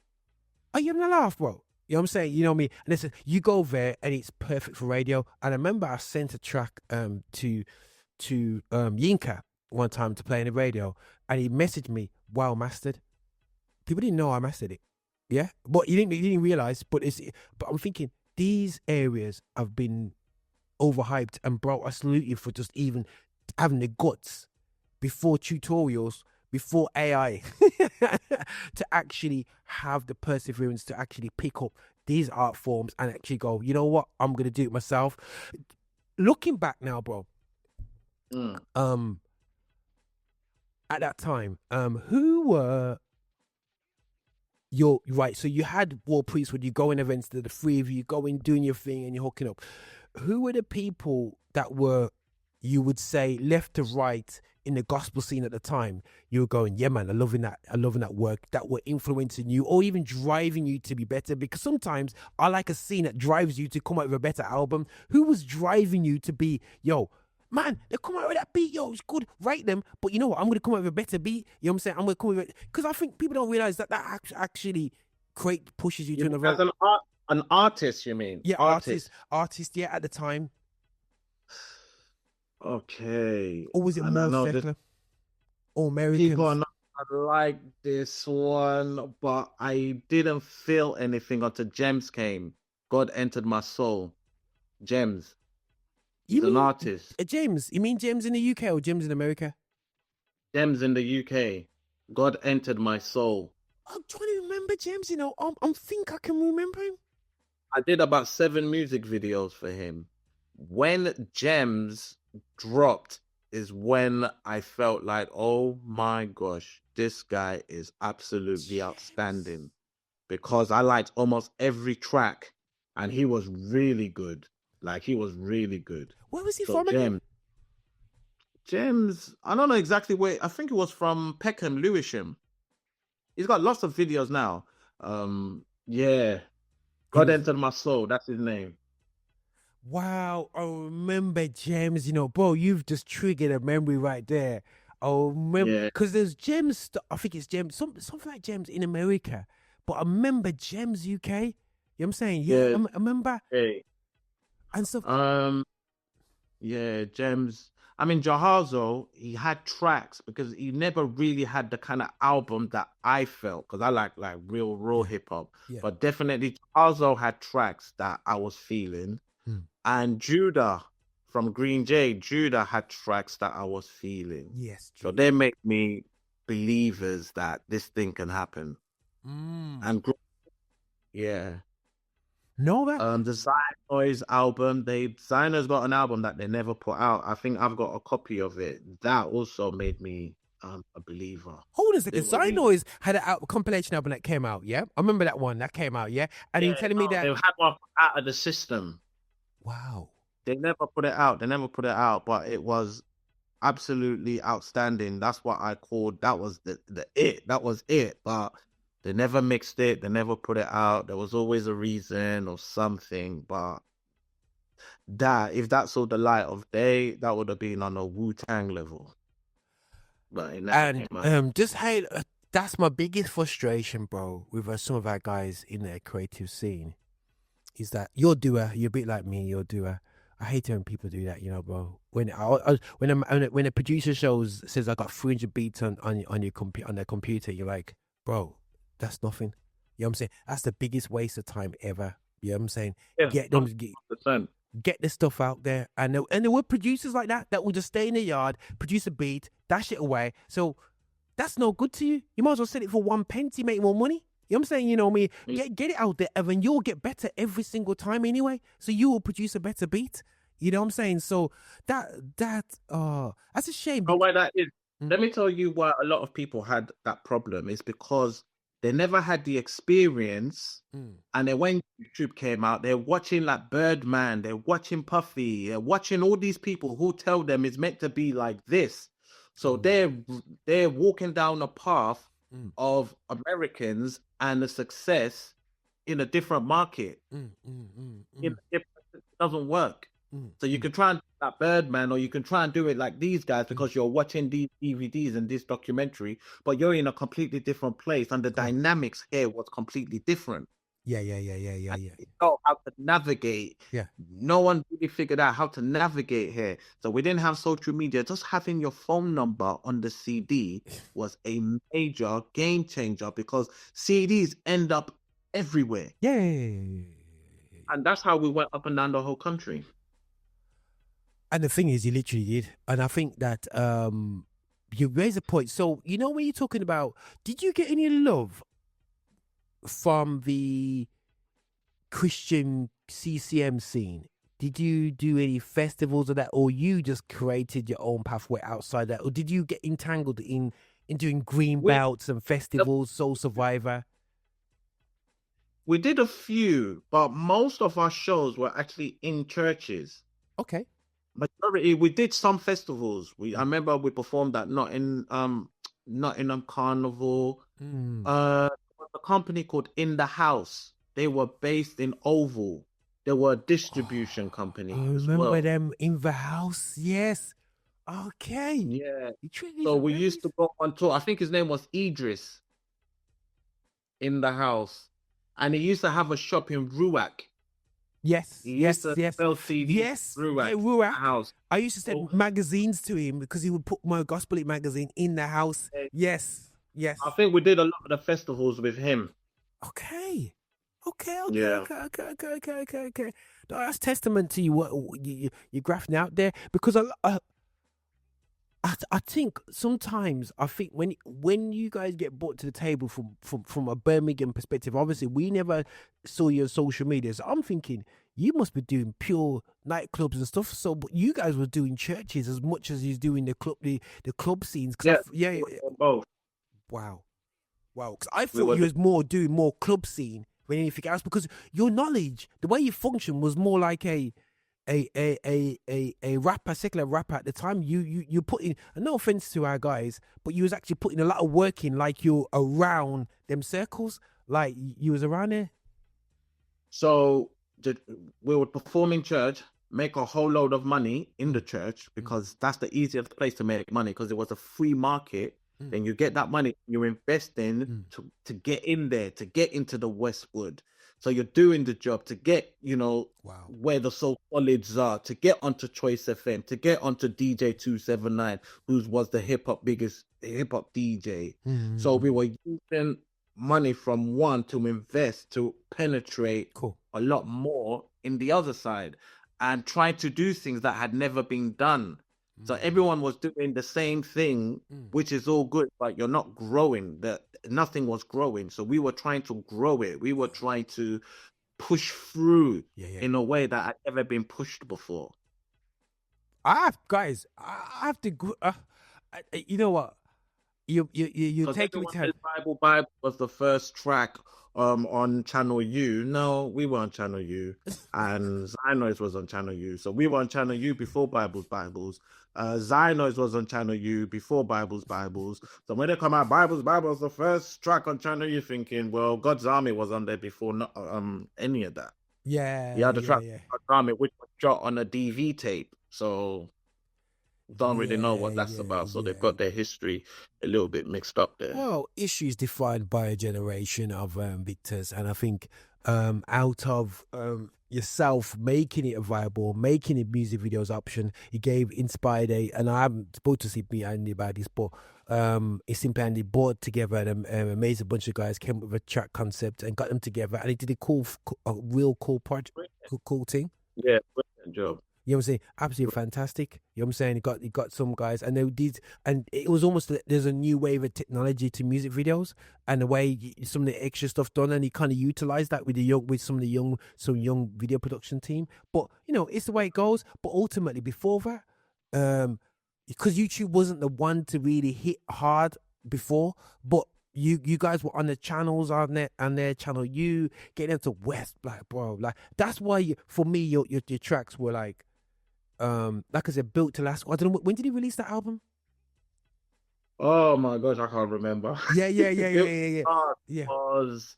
are you gonna laugh, bro? You know what I'm saying? You know me. And they said, you go there and it's perfect for radio. And I remember I sent a track to Yinka one time to play on the radio, and he messaged me, wow, mastered. People didn't know I mastered it. Yeah, but you didn't realize. But I'm thinking these areas have been overhyped, and bro, I salute you for just even having the guts before tutorials, before AI, to actually have the perseverance to actually pick up these art forms and actually go, you know what, I'm gonna do it myself. Looking back now, bro, at that time, who were your right? So you had Royal Priesthood, you go in events, the three of you go in doing your thing and you're hooking up. Who were the people that were, you would say, left to right in the gospel scene at the time? You were going, yeah, man, I'm loving that work, that were influencing you or even driving you to be better? Because sometimes I like a scene that drives you to come out with a better album. Who was driving you to be, yo, man, they come out with that beat, yo, it's good, write them, but you know what, I'm going to come out with a better beat, you know what I'm saying? I'm going to come with it, because I think people don't realize that actually pushes you to another... As an artist, you mean? Yeah, artist, yeah, at the time. Okay. Or was it more secular? Or Americans? People are not like this one, but I didn't feel anything until Gems came. God entered my soul. Gems. He's an artist. James, you mean James in the UK or James in America? James in the UK. God entered my soul. I'm trying to remember James, you know. I think I can remember him. I did about 7 music videos for him. When Gems dropped is when I felt like, oh my gosh, this guy is absolutely outstanding. Because I liked almost every track and he was really good. Like, he was really good. Where was he from again? James, I don't know exactly where. I think it was from Peckham, Lewisham. He's got lots of videos now. Yeah. God Entered My Soul. That's his name. Wow. I remember James. You know, bro, you've just triggered a memory right there. I remember. Because there's James, I think it's James, something like James in America. But I remember James UK. You know what I'm saying? Yeah. I remember. Hey. And stuff. Yeah, Gems. I mean, Jahazo, he had tracks because he never really had the kind of album that I felt, because I like real raw hip hop. Yeah. But definitely Jahazo had tracks that I was feeling. And Judah from Green J, Judah had tracks that I was feeling. Yes. So they make me believers that this thing can happen. And Yeah. No, that. The Zion Noise album, Zion's got an album that they never put out. I think I've got a copy of it. That also made me a believer. Hold on a They second. were Zion really, Noise had a compilation album that came out. Yeah, I remember that one that came out. Yeah, and yeah, you're telling me no, that. they had one out of the system. Wow. They never put it out. They never put it out, but it was absolutely outstanding. That's what I called. That was the it. That was it. But they never mixed it. They never put it out. There was always a reason or something. But that, if that saw the light of day, that would have been on a Wu-Tang level. But it never And came out. just hey, that's my biggest frustration, bro, with some of our guys in the creative scene, is that you're a doer, you're a bit like me, you're a doer. I hate it when people do that, you know, bro. When when a producer says I got 300 beats on your on their computer, you're like, bro, that's nothing. You know what I'm saying? That's the biggest waste of time ever. You know what I'm saying? Yeah, Get them, 100%. get the stuff out there, and there were producers like that will just stay in the yard, produce a beat, dash it away. So that's no good to you. You might as well sell it for 1 pence, you make more money. You know what I'm saying? You know me, get it out there, and then you'll get better every single time anyway. So you will produce a better beat. You know what I'm saying? So that's a shame. Oh, why that is? Let me tell you why a lot of people had that problem. It's because they never had the experience, and then when YouTube came out, they're watching like Birdman, they're watching Puffy, they're watching all these people who tell them it's meant to be like this. So they're walking down a path of Americans and the success in a different market. It doesn't work. So you can try and do that Birdman, or you can try and do it like these guys because you're watching these DVDs and this documentary, but you're in a completely different place, and the dynamics here was completely different. Yeah. You know how to navigate. Yeah. No one really figured out how to navigate here. So we didn't have social media. Just having your phone number on the CD was a major game changer, because CDs end up everywhere. Yeah. And that's how we went up and down the whole country. And the thing is, you literally did. And I think that you raise a point. So, you know, when you're talking about, did you get any love from the Christian CCM scene? Did you do any festivals of that, or you just created your own pathway outside that? Or did you get entangled in doing green belts and festivals, Soul Survivor? We did a few, but most of our shows were actually in churches. Okay. Majority, we did some festivals. I remember we performed at Nottingham Carnival. A company called In the House. They were based in Oval. They were a distribution company. I remember them, In the House. Yes. Okay. Yeah. So we used to go on tour. I think his name was Idris. In the House, and he used to have a shop in Ruak. Yes, He used to sell CDs. Yes, Ruak house. I used to send magazines to him because he would put my Gospel magazine in the house. Yes. I think we did a lot of the festivals with him. Okay. Yeah. Okay. That's testament to you what you're graphing out there, because I think sometimes when you guys get brought to the table from a Birmingham perspective, obviously we never saw your social media, so I'm thinking you must be doing pure nightclubs and stuff. So, but you guys were doing churches as much as he's doing the club scenes. Yeah. Both. Wow. Because I thought you was doing more club scene than anything else, because your knowledge, the way you function, was more like a rapper, secular rapper at the time. You put in, and no offense to our guys, but you was actually putting a lot of work in, like you're around them circles, like you was around there. So we would perform in church, make a whole load of money in the church, because that's the easiest place to make money, because it was a free market. Then you get that money, you're investing to get in there, to get into the Westwood. So you're doing the job to get, where the Soul Solids are, to get onto Choice FM, to get onto DJ 279, who was the biggest hip hop DJ. So we were using money from one to invest to penetrate a lot more in the other side, and trying to do things that had never been done. So everyone was doing the same thing, which is all good, but you're not growing. That nothing was growing. So we were trying to grow it. We were trying to push through in a way that had never been pushed before. I have to go. You know what? You Because taking me everyone to says Bible was the first track on Channel U. No, we were on Channel U, and Zynoise was on Channel U. So we were on Channel U before Bibles. Zynoise was on Channel U before Bibles. So when they come out, Bibles, the first track on Channel U, thinking, well, God's Army was on there before any of that. Yeah, You had the track God's Army, which was shot on a DV tape. So don't really know what that's about. So they've got their history a little bit mixed up there. Well, issues defined by a generation of victors, and I think out of yourself making it viable, making it music videos option, it gave Inspired A, and I haven't spoken to CP Andy about this, but it's Simply Andy brought together an amazing bunch of guys, came up with a track concept and got them together, and it did a real cool project, cool thing. Yeah, brilliant job. You know what I'm saying? Absolutely fantastic. You know what I'm saying? He got some guys, and they did, and it was almost like there's a new wave of technology to music videos, and the way some of the extra stuff done, and he kind of utilized that with some young video production team. But you know, it's the way it goes. But ultimately, before that, because YouTube wasn't the one to really hit hard before, but you guys were on the channels on their channel. You getting into West, like bro, like that's why for me your tracks were like I said, built to last. I don't know when did he release that album? Oh my gosh, I can't remember. Yeah. Was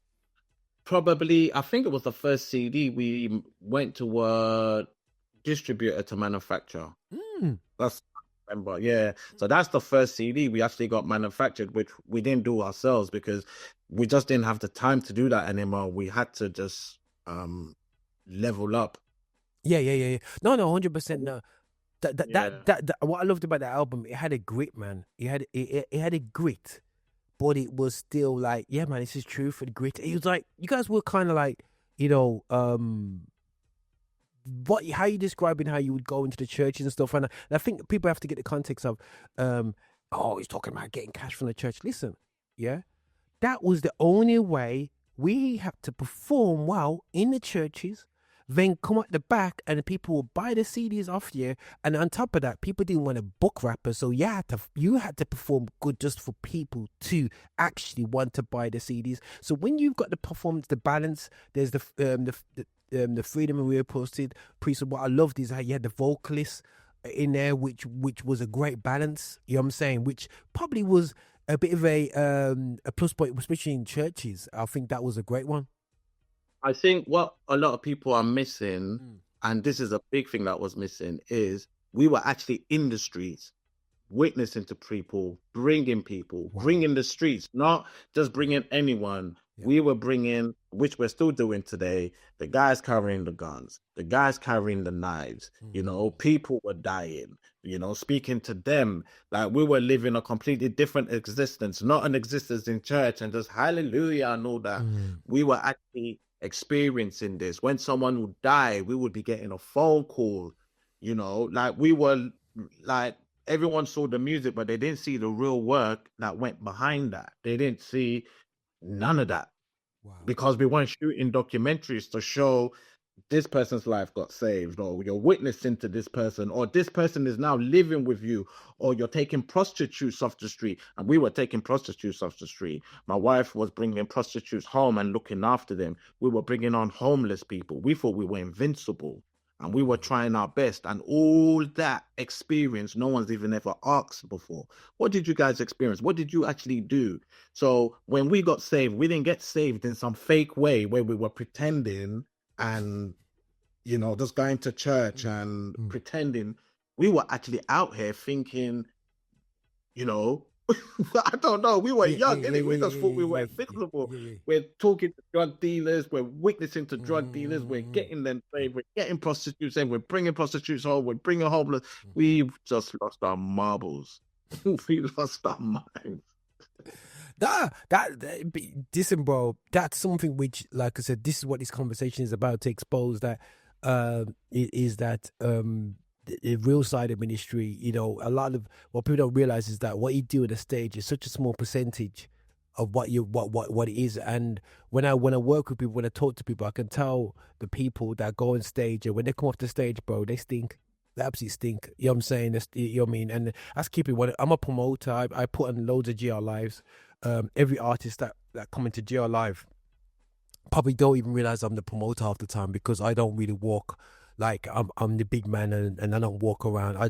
probably, I think it was the first CD we went to a distributor to manufacture. That's I remember, yeah. So that's the first CD we actually got manufactured, which we didn't do ourselves because we just didn't have the time to do that anymore. We had to just level up. Yeah. No, 100%. No, that what I loved about that album, it had a grit, man. It had a grit, but it was still like, yeah, man, this is true for the grit. It was like you guys were kind of like, you know, how you describing how you would go into the churches and stuff, and I think people have to get the context of, oh, he's talking about getting cash from the church. Listen, yeah, that was the only way we had to perform well in the churches. Then come at the back and the people will buy the CDs off you. And on top of that, people didn't want to book rappers. So you had to perform good just for people to actually want to buy the CDs. So when you've got the performance, the balance, there's the Freedom and Real Priesthood. What I loved is how you had the vocalists in there, which was a great balance. You know what I'm saying? Which probably was a bit of a plus point, especially in churches. I think that was a great one. I think what a lot of people are missing, and this is a big thing that was missing, is we were actually in the streets, witnessing to people, bringing the streets, not just bringing anyone. Yeah. We were bringing, which we're still doing today, the guys carrying the guns, the guys carrying the knives, you know, people were dying, you know, speaking to them, like we were living a completely different existence, not an existence in church and just hallelujah and all that. We were actually experiencing this. When someone would die, we would be getting a phone call, you know, like we were like, everyone saw the music, but they didn't see the real work that went behind that. They didn't see none of that. Wow. Because we weren't shooting documentaries to show this person's life got saved, or you're witnessing to this person, or this person is now living with you, or you're taking prostitutes off the street. And we were taking prostitutes off the street. My wife was bringing prostitutes home and looking after them. We were bringing on homeless people. We thought we were invincible, and we were trying our best. And all that experience, no one's even ever asked before. What did you guys experience? What did you actually do? So when we got saved, we didn't get saved in some fake way where we were pretending and, you know, just going to church and pretending. We were actually out here thinking, you know, I don't know. We were young, innit? We just thought we were invincible. We're talking to drug dealers. We're witnessing to drug dealers. We're getting them saved. We're getting prostitutes in. We're bringing prostitutes home. We're bringing homeless. We've just lost our marbles. We lost our minds. Listen, bro, that's something which, like I said, this is what this conversation is about, to expose that the real side of ministry, you know, a lot of what people don't realize is that what you do on the stage is such a small percentage of what it is. And when I work with people, when I talk to people, I can tell the people that go on stage, and when they come off the stage, bro, they stink. They absolutely stink. You know what I'm saying? You know what I mean? And that's keeping one. I'm a promoter. I put on loads of GR lives. Every artist that come into GR live probably don't even realize I'm the promoter half the time, because I don't really walk like I'm the big man, and I don't walk around. I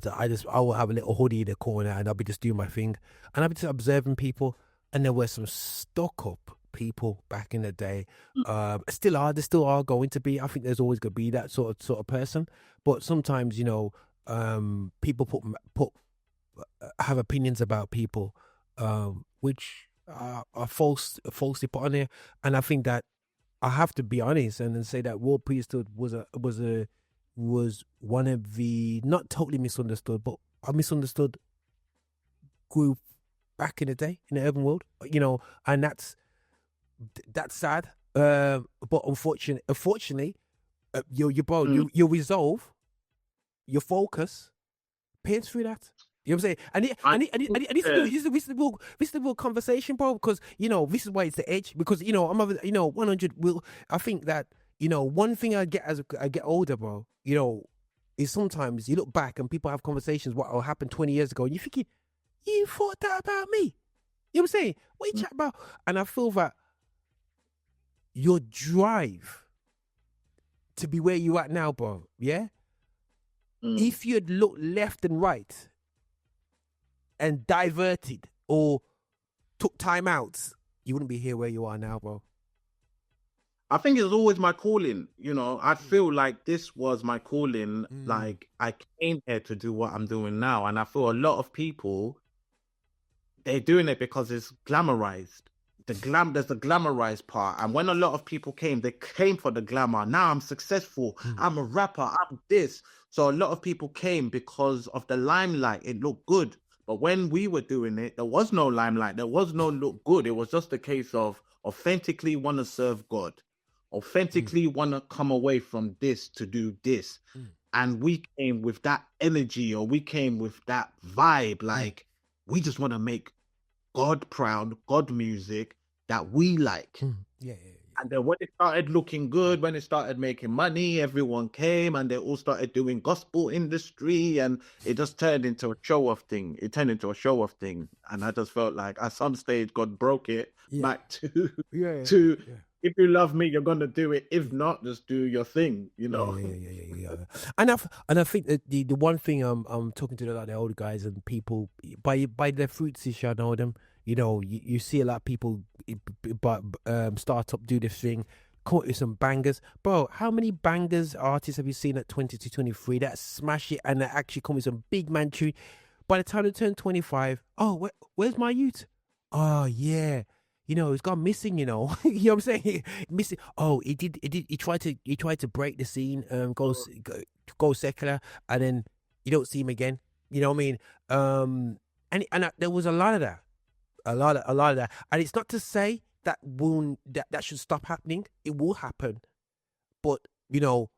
will have a little hoodie in the corner, and I'll be just doing my thing, and I'll be just observing people. And there were some stuck up people back in the day. There still are going to be. I think there's always going to be that sort of person. But sometimes, you know, people have opinions about people, which are falsely put on there. And I think that I have to be honest and say that Royal Priesthood was one of the not totally misunderstood, but a misunderstood group back in the day in the urban world, you know, and that's sad. But unfortunately, your resolve, your focus, pains through that. You know what I'm saying? And this is the real conversation, bro. Because you know this is why it's the edge. Because you know 100 will. I think that you know one thing I get as I get older, bro. You know, is sometimes you look back and people have conversations what happened 20 years ago, and you're thinking, you thought that about me? You know what I'm saying? What you chat about? And I feel that your drive to be where you at now, bro. Yeah. If you'd looked left and right and diverted or took time out, you wouldn't be here where you are now, bro. I think it's always my calling. You know, I feel like this was my calling. Like I came here to do what I'm doing now. And I feel a lot of people, they're doing it because it's glamorized. There's the glamorized part. And when a lot of people came, they came for the glamour. Now I'm successful. I'm a rapper. I'm this. So a lot of people came because of the limelight. It looked good. But when we were doing it, there was no limelight. There was no look good. It was just a case of authentically want to serve God, authentically want to come away from this to do this. And we came with that energy, or we came with that vibe. Like we just want to make God proud, God music that we like. Yeah. And then when it started looking good, when it started making money, everyone came and they all started doing gospel industry, and it just turned into a show-off thing. It turned into a show-off thing. And I just felt like at some stage God broke it back to if you love me, you're gonna do it. If not, just do your thing, you know. Yeah. And I think that the one thing I'm talking to a lot of the older guys and people by their fruits you shall know them. You know, you see a lot of people start up, do this thing, come up with some bangers. Bro, how many bangers artists have you seen at 22, 23 that smash it and that actually come with some big man tune? By the time they turn 25, where's my youth? Oh, yeah. You know, it's gone missing, you know. You know what I'm saying? Missing. Oh, he tried to break the scene, go secular, and then you don't see him again. You know what I mean? And there was a lot of that. A lot of that. And it's not to say that that should stop happening. It will happen. But, you know,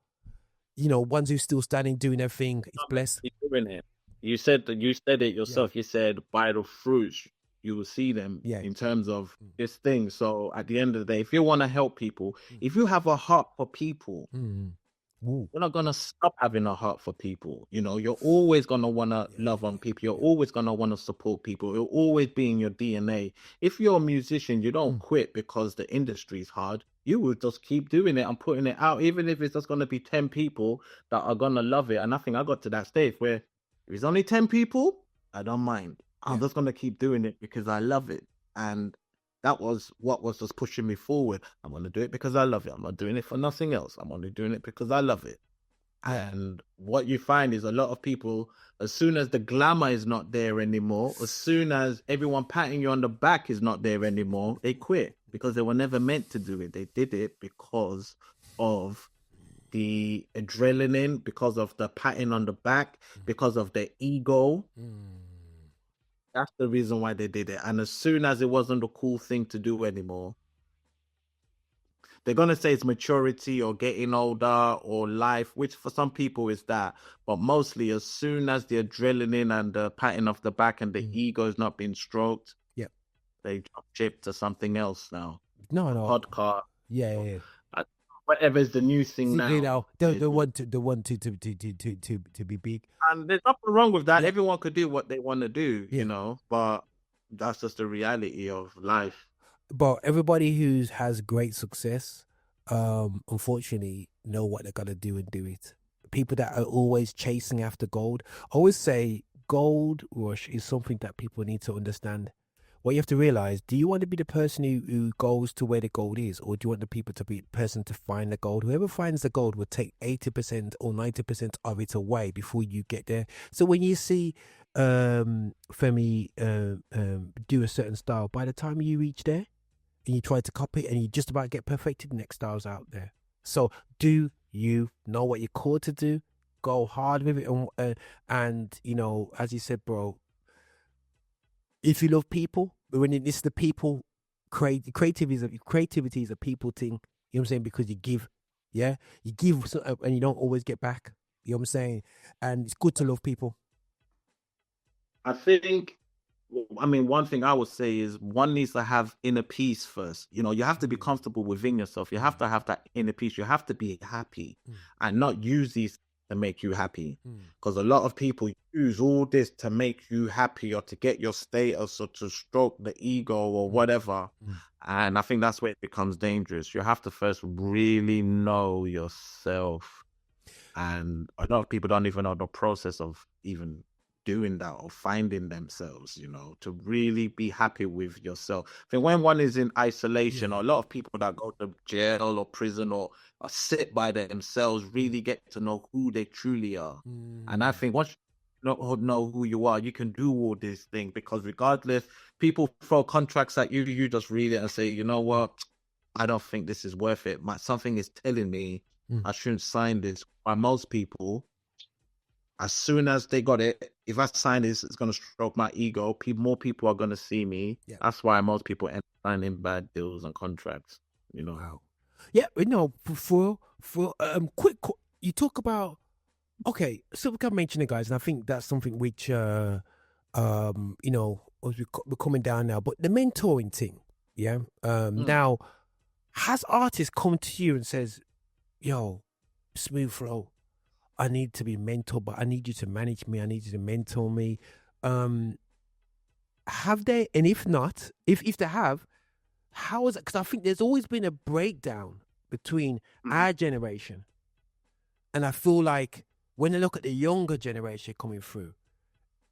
ones who's still standing doing their thing, it's blessed. Doing it. You said it yourself. You said by the fruits you will see them in terms of this thing. So at the end of the day, if you want to help people, if you have a heart for people, you're not going to stop having a heart for people. You know, you're always going to want to love on people. You're always going to want to support people. It'll always be in your DNA. If you're a musician, you don't quit because the industry is hard. You will just keep doing it and putting it out, even if it's just going to be 10 people that are going to love it. And I think I got to that stage where if it's only 10 people, I don't mind. I'm just going to keep doing it because I love it. And that was what was just pushing me forward. I'm going to do it because I love it. I'm not doing it for nothing else. I'm only doing it because I love it. And what you find is a lot of people, as soon as the glamour is not there anymore, as soon as everyone patting you on the back is not there anymore, they quit because they were never meant to do it. They did it because of the adrenaline, because of the patting on the back, because of their ego. That's the reason why they did it. And as soon as it wasn't a cool thing to do anymore, they're gonna say it's maturity or getting older or life, which for some people is that. But mostly, as soon as the adrenaline and the patting off the back and the ego is not being stroked, Yeah. they jump ship to something else now. No, A no. podcast, Yeah. uh, whatever's the new thing See, now. you know, the one to be big. And there's nothing wrong with that. Yeah. Everyone could do what they want to do, Yeah. you know, but that's just the reality of life. But everybody who has great success, unfortunately, know what they're gonna do and do it. People that are always chasing after gold. I always say gold rush is something that people need to understand. What you have to realize, do you want to be the person who goes to where the gold is, or do you want the people to be the person to find the gold? Whoever finds the gold will take 80% or 90% of it away before you get there. So when you see Femi do a certain style, by the time you reach there and you try to copy it and you just about get perfected, next style's out there. So do you know what you're called to do? Go hard with it, and you know, as you said, bro, if you love people, when it's the people, creativity is a people thing. You know what I'm saying? Because you give, you give, and you don't always get back. You know what I'm saying? And it's good to love people. I think, I mean, one thing I would say is one needs to have inner peace first. You know, you have to be comfortable within yourself. You have to have that inner peace. You have to be happy and not use these to make you happy. Because a lot of people use all this to make you happy or to get your status or to stroke the ego or whatever. And I think that's where it becomes dangerous. You have to first really know yourself. And a lot of people don't even know the process of even doing that or finding themselves, you know, to really be happy with yourself. I think when one is in isolation, or a lot of people that go to jail or prison or sit by themselves really get to know who they truly are. And I think once you know who you are, you can do all these things, because regardless, people throw contracts at you, you just read it and say, you know what, I don't think this is worth it. Something is telling me I shouldn't sign this. By most people, as soon as they got it, if I sign this, it's going to stroke my ego. More people are going to see me. Yeah. That's why most people end up signing bad deals and contracts, you know. Wow. Yeah, you know, for quick, you talk about, okay, so we can mention it, guys, and I think that's something which, you know, as we're coming down now, but the mentoring thing, yeah. Now, has artists come to you and says, yo, Smoothflow, I need to be mentored, but I need you to manage me. I need you to mentor me. Have they? And if not, if they have, how is it? Because I think there's always been a breakdown between our generation, and I feel like when I look at the younger generation coming through,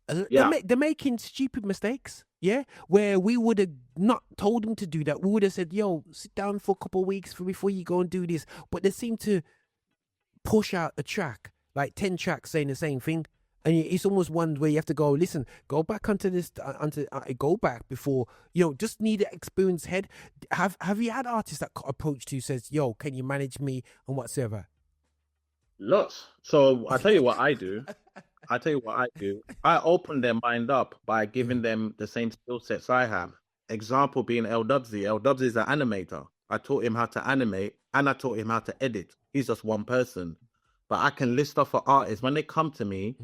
they're making stupid mistakes. Yeah, where we would have not told them to do that. We would have said, "Yo, sit down for a couple of weeks before you go and do this." But they seem to push out a track, like 10 tracks saying the same thing, and it's almost one where you have to go, listen, go back onto this, go back before, you know, just need an experienced head. Have you had artists that approached you, says, yo, can you manage me and whatsoever? Lots. So I'll tell you what I do. I open their mind up by giving them the same skill sets I have. Example being L Dubsy. L Dubsy is an animator. I taught him how to animate and I taught him how to edit. He's just one person. But I can list off an artist. When they come to me,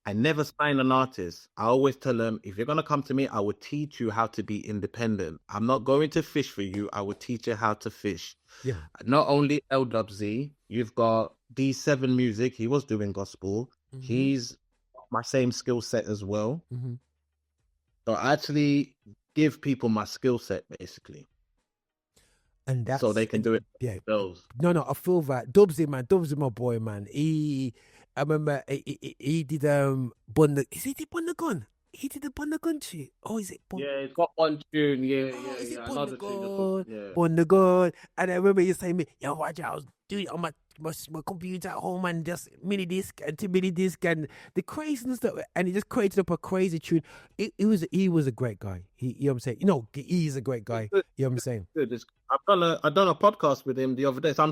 I never sign an artist. I always tell them, if you're going to come to me, I will teach you how to be independent. I'm not going to fish for you. I will teach you how to fish. Yeah. Not only L Dubsy, you've got D7 Music. He was doing gospel. He's my same skill set as well. So I actually give people my skill set, basically. And that's, so they can do it themselves. No, I feel that. Dubsy, man. Dubsy, my boy, man. I remember he did Bun the Gun? He did the Bun the Gun shit. Oh, is it Bun? Yeah, it's got one tune. Yeah. Is it Another tune. Yeah. Bun the Gun. And I remember you saying me, yo, watch out, I was doing it on my computer at home and just mini disc and 2 mini disc and the craziness that, and he just created up a crazy tune. He was a great guy. You know what I'm saying? You know, he's a great guy. You know what I'm saying? Good. I've done a podcast with him the other day. So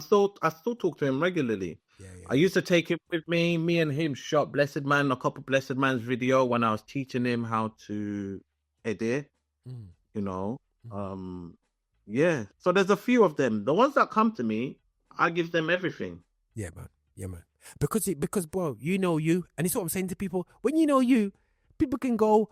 I still talk to him regularly. Yeah. I used to take him with me. Me and him shot Blessed Man, a couple Blessed Man's video when I was teaching him how to edit. You know, Yeah. So there's a few of them. The ones that come to me, I give them everything. Yeah, man. Yeah, man. Because bro, you know you, and it's what I'm saying to people. When you know you, people can go,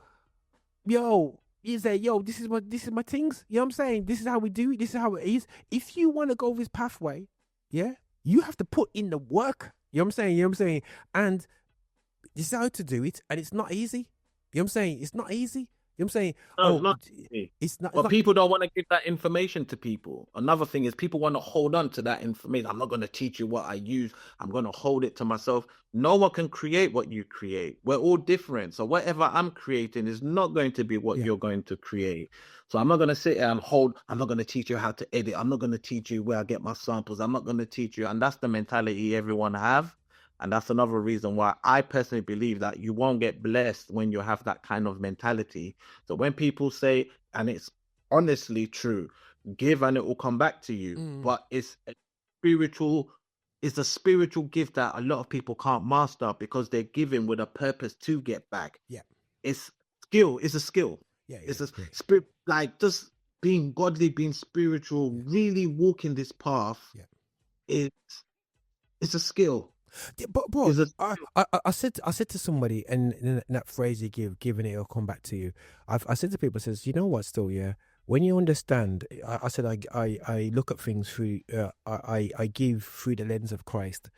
yo, you say, yo, this is my things. You know what I'm saying? This is how we do it. This is how it is. If you want to go this pathway, yeah, you have to put in the work. You know what I'm saying? You know what I'm saying? And this is how to do it, and it's not easy. You know what I'm saying? It's not easy. You know what I'm saying? No, it's not easy. It's not. But people don't want to give that information to people. Another thing is people want to hold on to that information. I'm not going to teach you what I use. I'm going to hold it to myself. No one can create what you create. We're all different. So whatever I'm creating is not going to be what you're going to create. So I'm not going to sit here and hold. I'm not going to teach you how to edit. I'm not going to teach you where I get my samples. I'm not going to teach you. And that's the mentality everyone have. And that's another reason why I personally believe that you won't get blessed when you have that kind of mentality. So when people say, and it's honestly true, give and it will come back to you. But it's a spiritual gift that a lot of people can't master because they're giving with a purpose to get back. Yeah. It's skill. It's a skill. Yeah. It's a spirit, like just being godly, being spiritual, really walking this path. Yeah. It's a skill. Yeah, but bro, I said to somebody, and in that phrase you giving it will come back to you. I said to people, says, you know what? Still, yeah. When you understand, I said I look at things through. I give through the lens of Christ.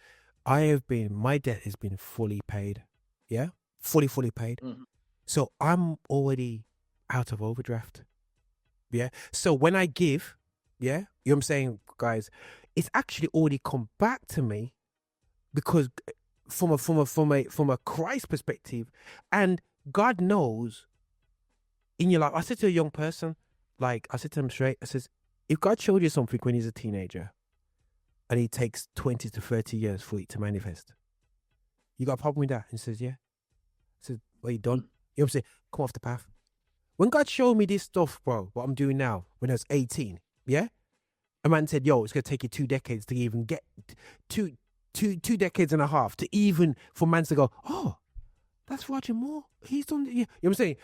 My debt has been fully paid. Yeah, fully paid. Mm-hmm. So I'm already out of overdraft. Yeah. So when I give, yeah, you know what I'm saying, guys, it's actually already come back to me. Because from a Christ perspective, and God knows in your life, I said to a young person, like I said to him straight, I says, if God showed you something when he's a teenager and it takes 20 to 30 years for it to manifest, you got a problem with that? And he says, yeah. I said, well, you done? You know what I'm saying? Come off the path. When God showed me this stuff, bro, what I'm doing now, when I was 18, yeah? A man said, yo, it's going to take you 2 decades to even get two decades and a half to even for man to go, oh, that's Roger Moore. He's done, you know what I'm saying?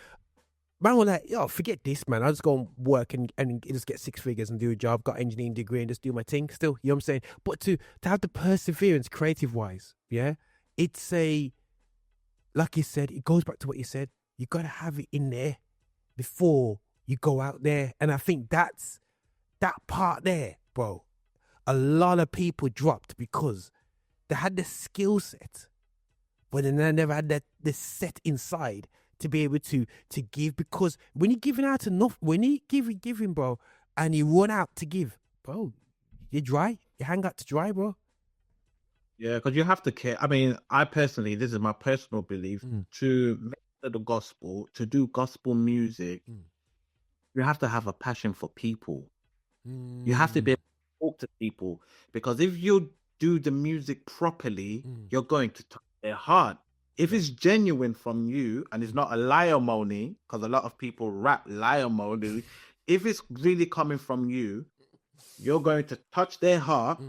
Man was like, yo, forget this, man. I'll just go and work and just get 6 figures and do a job, got engineering degree and just do my thing still, you know what I'm saying? But to have the perseverance creative wise, yeah, it's like you said, it goes back to what you said. You got to have it in there before you go out there. And I think that's that part there, bro. A lot of people dropped because they had the skill set, but then they never had the set inside to be able to give. Because when you're giving out enough, when you giving, bro, and you run out to give, bro, you're dry. You hang out to dry, bro. Yeah, because you have to care. I mean, I personally, this is my personal belief, to make the gospel, to do gospel music, you have to have a passion for people. You have to be able to talk to people, because if you do the music properly, you're going to touch their heart. If it's genuine from you and it's not a liar-mony, because a lot of people rap liar-mony, if it's really coming from you, you're going to touch their heart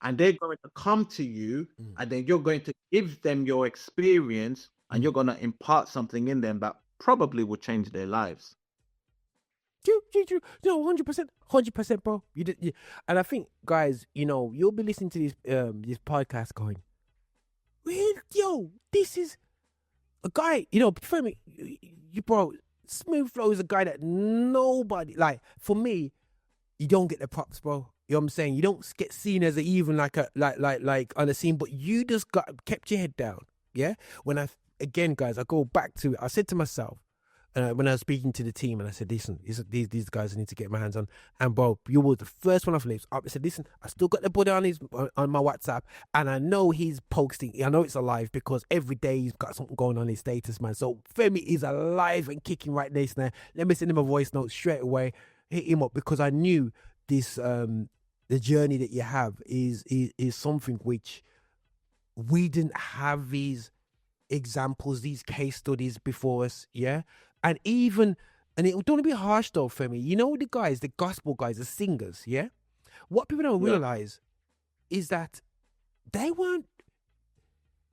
and they're going to come to you and then you're going to give them your experience and you're going to impart something in them that probably will change their lives. No, 100%, bro. You did, and I think, guys, you know, you'll be listening to this podcast going, well, yo, this is a guy. You know, for me, you bro, Smoothflow is a guy that nobody like. For me, you don't get the props, bro. You know what I'm saying? You don't get seen as even like on the scene, but you just kept your head down. Yeah. Again, guys, I go back to. I said to myself. When I was speaking to the team, and I said, listen, these guys I need to get my hands on. And bro, you were the first one off the list. I said, listen, I still got the buddy on my WhatsApp, and I know he's posting. I know it's alive because every day he's got something going on in his status, man. So Femi is alive and kicking right there now. Let me send him a voice note straight away, hit him up, because I knew this the journey that you have is something which we didn't have these examples, these case studies before us, yeah. And it don't be harsh though, Femi. You know the guys, the gospel guys, the singers, yeah? What people don't realize is that they weren't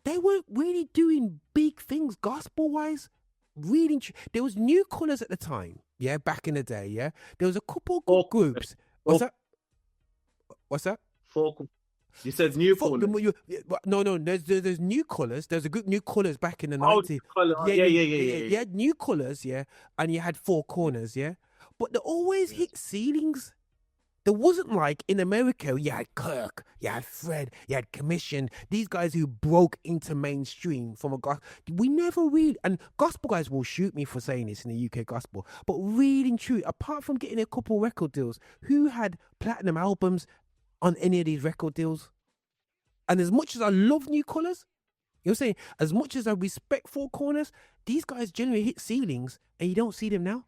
really doing big things gospel-wise. There was new colours at the time, yeah, back in the day, yeah? There was a couple of good groups, What's Four, that? What's that? four. You said new Fuck corners. no. There's new colors. There's a group new colors back in the Oh, 90s. colour. Yeah. You had new colors, yeah, and you had four corners, yeah. But they always hit ceilings. There wasn't like in America, you had Kirk, you had Fred, you had Commission, these guys who broke into mainstream from a gospel. We never really, and gospel guys will shoot me for saying this in the UK gospel, but really and truly, apart from getting a couple record deals, who had platinum albums on any of these record deals? And as much as I love new colors, you know what I'm saying? As much as I respect Four Corners, these guys generally hit ceilings and you don't see them now.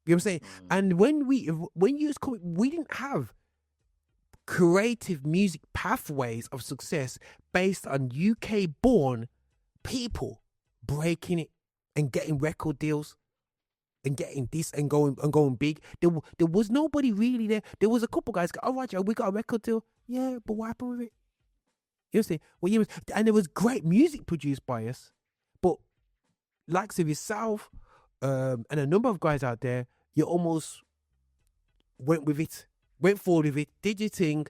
You know what I'm saying? And when you was coming, we didn't have creative music pathways of success based on UK born people breaking it and getting record deals and getting this and going big. There was nobody really there. There was a couple guys go, oh, Roger, we got a record deal. Yeah, but what happened with it? You know what I'm saying? Well, and there was great music produced by us, but likes of yourself and a number of guys out there, you almost went forward with it, did your thing,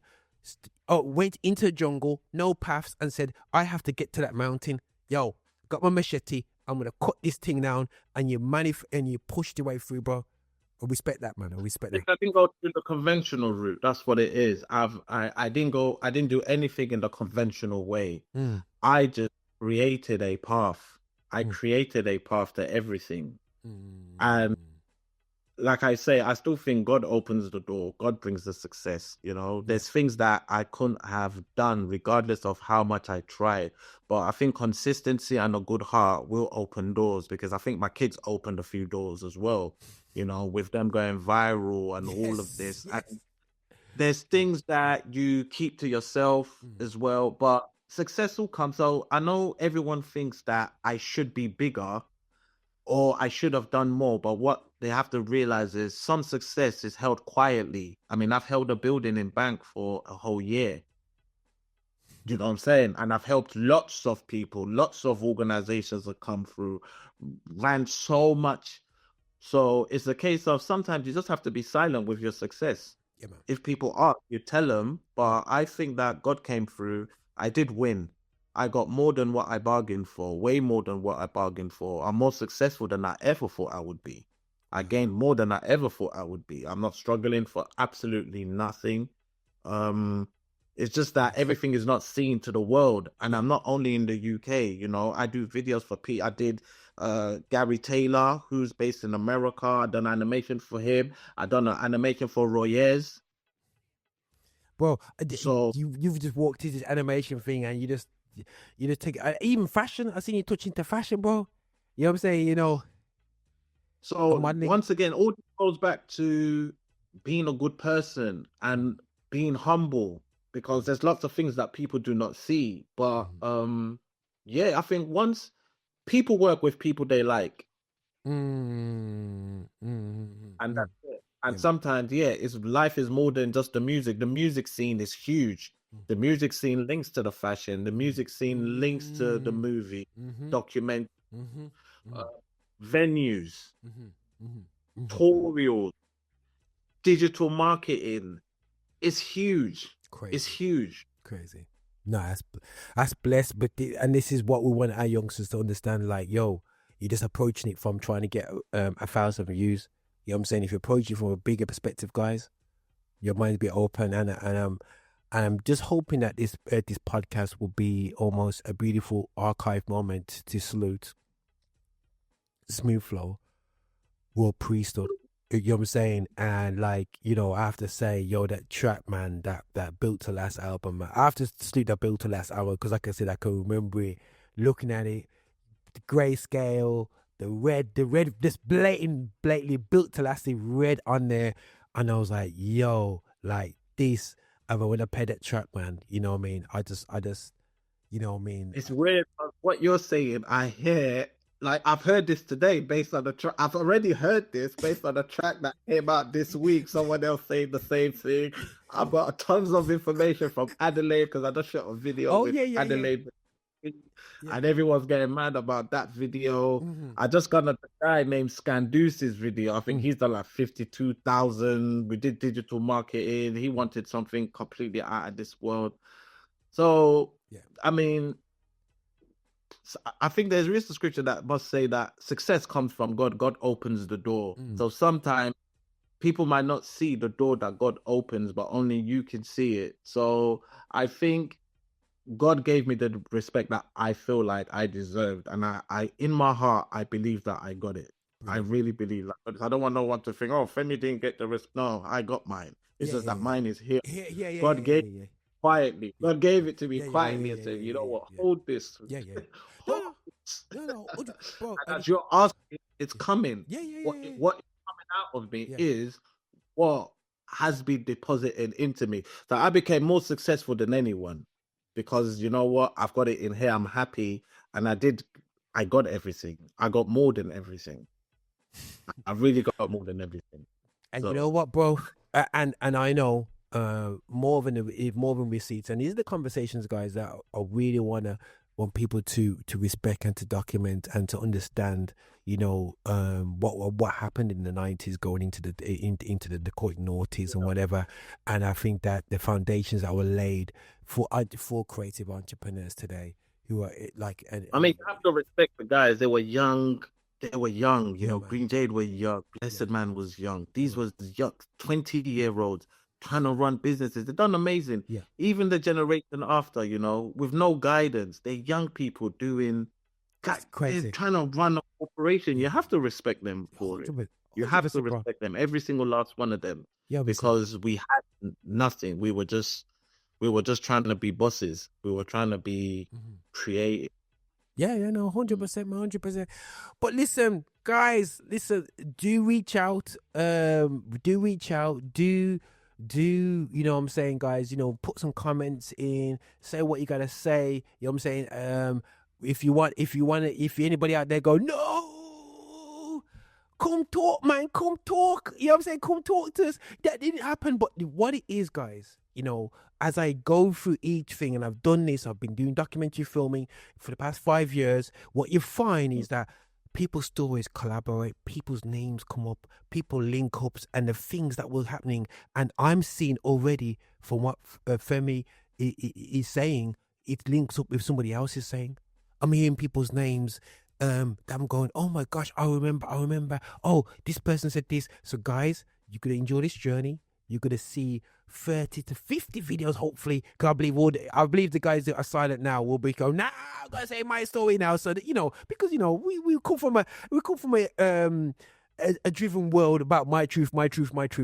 went into the jungle, no paths, and said, I have to get to that mountain. Yo, got my machete, I'm gonna cut this thing down, and you pushed your way through, bro. I respect that, man. I respect that. I didn't go through the conventional route. That's what it is. I didn't do anything in the conventional way. I just created a path. I created a path to everything. And like I say, I still think God opens the door. God brings the success. You know, there's things that I couldn't have done regardless of how much I tried. But I think consistency and a good heart will open doors, because I think my kids opened a few doors as well, you know, with them going viral and all of this. Yes. And there's things that you keep to yourself as well, but success will come. So I know everyone thinks that I should be bigger or I should have done more, but what they have to realize is some success is held quietly. I mean, I've held a building in bank for a whole year. You know what I'm saying? And I've helped lots of people, lots of organizations that come through, ran so much. So it's a case of sometimes you just have to be silent with your success. Yeah, man. If people ask, you tell them. But I think that God came through. I did win. I got more than what I bargained for, way more than what I bargained for. I'm more successful than I ever thought I would be. I gained more than I ever thought I would be. I'm not struggling for absolutely nothing. It's just that everything is not seen to the world. And I'm not only in the UK, you know, I do videos for Pete. I did Gary Taylor, who's based in America. I done animation for him. I done an animation for Royers. Bro, So you've just walked into this animation thing and you just take even fashion. I seen you touch into fashion, bro. You know what I'm saying? You know. So once again, all this goes back to being a good person and being humble, because there's lots of things that people do not see. But yeah, I think once people work with people they like, and that's it. And sometimes, life is more than just the music. The music scene is huge. The music scene links to the fashion. The music scene links to the movie, document, venues, tutorials, digital marketing. It's huge. Crazy. It's huge. Crazy. No, that's blessed. But and this is what we want our youngsters to understand. Like, yo, you're just approaching it from trying to get 1,000 views. You know what I'm saying? If you approach it from a bigger perspective, guys, your mind's be open. And I'm just hoping that this podcast will be almost a beautiful archive moment to salute Smoothflow, Royal Priesthood. You know what I'm saying? And like, you know, I have to say, yo, that track, man, that Built to Last album, man. I have to salute that Built to Last album because, like I said, I can remember it, looking at it, the grayscale, the red, just blatantly Built to Last red on there, and I was like, yo, like this. And when I played that track, man, you know what I mean? I just, you know what I mean? It's weird. What you're saying, I hear. Like, I've heard this today based on the track. I've already heard this based on the track that came out this week. Someone else saying the same thing. I've got tons of information from Adelaide because I just shot a video with Adelaide. and everyone's getting mad about that video. Mm-hmm. I just got a guy named Scanduce's video. I think he's done like 52,000. We did digital marketing. He wanted something completely out of this world. So, I mean, I think there is a scripture that must say that success comes from God. God opens the door. So sometimes people might not see the door that God opens, but only you can see it. So I think God gave me the respect that I feel like I deserved. And I in my heart, I believe that I got it. I really believe that. I don't want no one to think, oh, Femi didn't get the respect. No, I got mine. It's just that mine is here. God gave it quietly. God gave it to me quietly and said, you know what, hold this. Hold this. No, bro. And as you're asking, it's coming. What is coming out of me is what has been deposited into me. So I became more successful than anyone because you know what? I've got it in here. I'm happy. And I got everything. I got more than everything. I really got more than everything. And you know what, bro? And I know more than receipts. And these are the conversations, guys, that I really want people to respect and to document and to understand, you know, what happened in the 90s going into the noughties and whatever. And I think that the foundations that were laid for creative entrepreneurs today who are like, I mean, you have to respect the guys. They were young, you know, man. Green Jade were young, Blessed Man was young. These was young 20-year-olds trying to run businesses. They've done amazing. Even the generation after, you know, with no guidance, they're young people doing crazy. They're trying to run a corporation. You have to respect them for it. You have to respect them, every single last one of them. Because we had nothing. We were just trying to be bosses. We were trying to be creative. No, 100%, 100%. But listen, guys, do reach out. Do you know what I'm saying, guys? You know, put some comments in, say what you gotta say. You know what I'm saying? If anybody out there go, no, come talk, man, come talk. You know what I'm saying? Come talk to us. That didn't happen. But what it is, guys, you know, as I go through each thing, and I've done this, I've been doing documentary filming for the past 5 years, what you find is that people's stories collaborate, people's names come up, people link ups, and the things that were happening. And I'm seeing already from what Femi is saying, it links up with somebody else is saying. I'm hearing people's names. I'm going, oh my gosh, I remember. Oh, this person said this. So guys, you're going to enjoy this journey. You're going to see 30 to 50 videos, hopefully, because I believe the guys that are silent now will be going, nah, I'm going to say my story now. So that, you know, because, you know, we come from a driven world about my truth.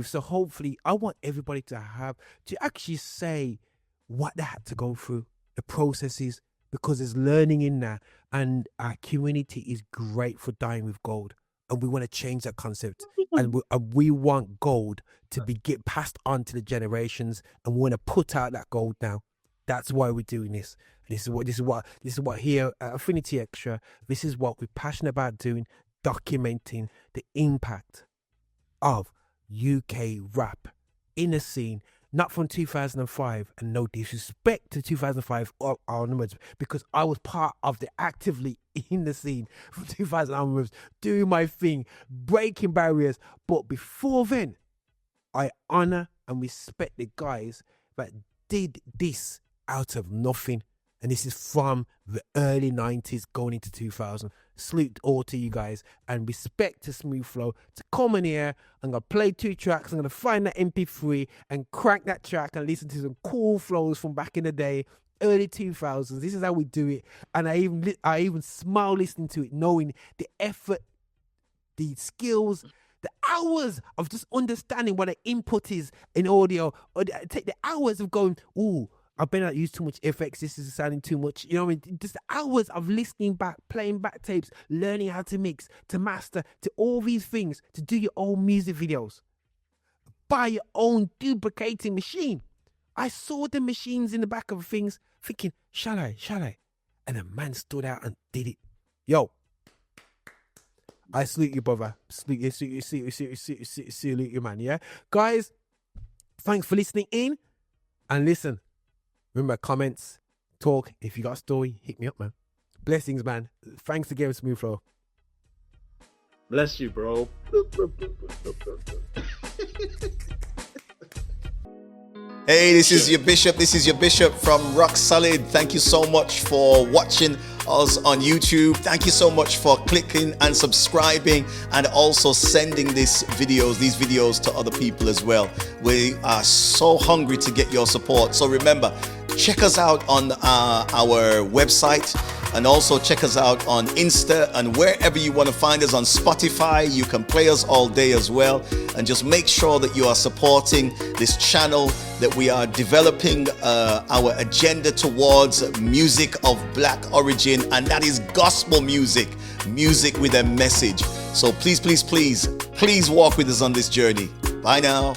So hopefully I want everybody to actually say what they had to go through, the processes, because there's learning in that. And our community is great for dying with gold. And we want to change that concept, and we want gold to be get passed on to the generations, and we want to put out that gold now. That's why we're doing this. This is what here at Affinity Xtra. This is what we're passionate about doing, documenting the impact of UK rap in the scene. Not from 2005, and no disrespect to 2005 or onwards, because I was part of the actively in the scene from 2000 onwards, doing my thing, breaking barriers. But before then, I honor and respect the guys that did this out of nothing. And this is from the early 90s going into 2000. Salute all to you guys, and respect to Smoothflow to come in here. I'm going to play 2 tracks. I'm going to find that MP3 and crank that track and listen to some cool flows from back in the day, early 2000s. This is how we do it. And I even smile listening to it, knowing the effort, the skills, the hours of just understanding what the input is in audio. Or take the hours of going, ooh, I better not use too much FX. This is sounding too much. You know what I mean? Just hours of listening back, playing back tapes, learning how to mix, to master, to all these things, to do your own music videos. Buy your own duplicating machine. I saw the machines in the back of things, thinking, shall I? And a man stood out and did it. Yo, I salute you, brother. Salute you, man. Yeah, guys, thanks for listening in. And listen, remember, comments, talk. If you got a story, hit me up, man. Blessings, man. Thanks again, Smoothflow. Bless you, bro. Hey, this is your bishop. This is your bishop from Rock Solid. Thank you so much for watching us on YouTube. Thank you so much for clicking and subscribing and also sending these videos to other people as well. We are so hungry to get your support. So remember, check us out on our website, and also check us out on Insta and wherever you want to find us. On Spotify, you can play us all day as well. And just make sure that you are supporting this channel, that we are developing our agenda towards music of black origin, and that is gospel music with a message. So please walk with us on this journey. Bye now.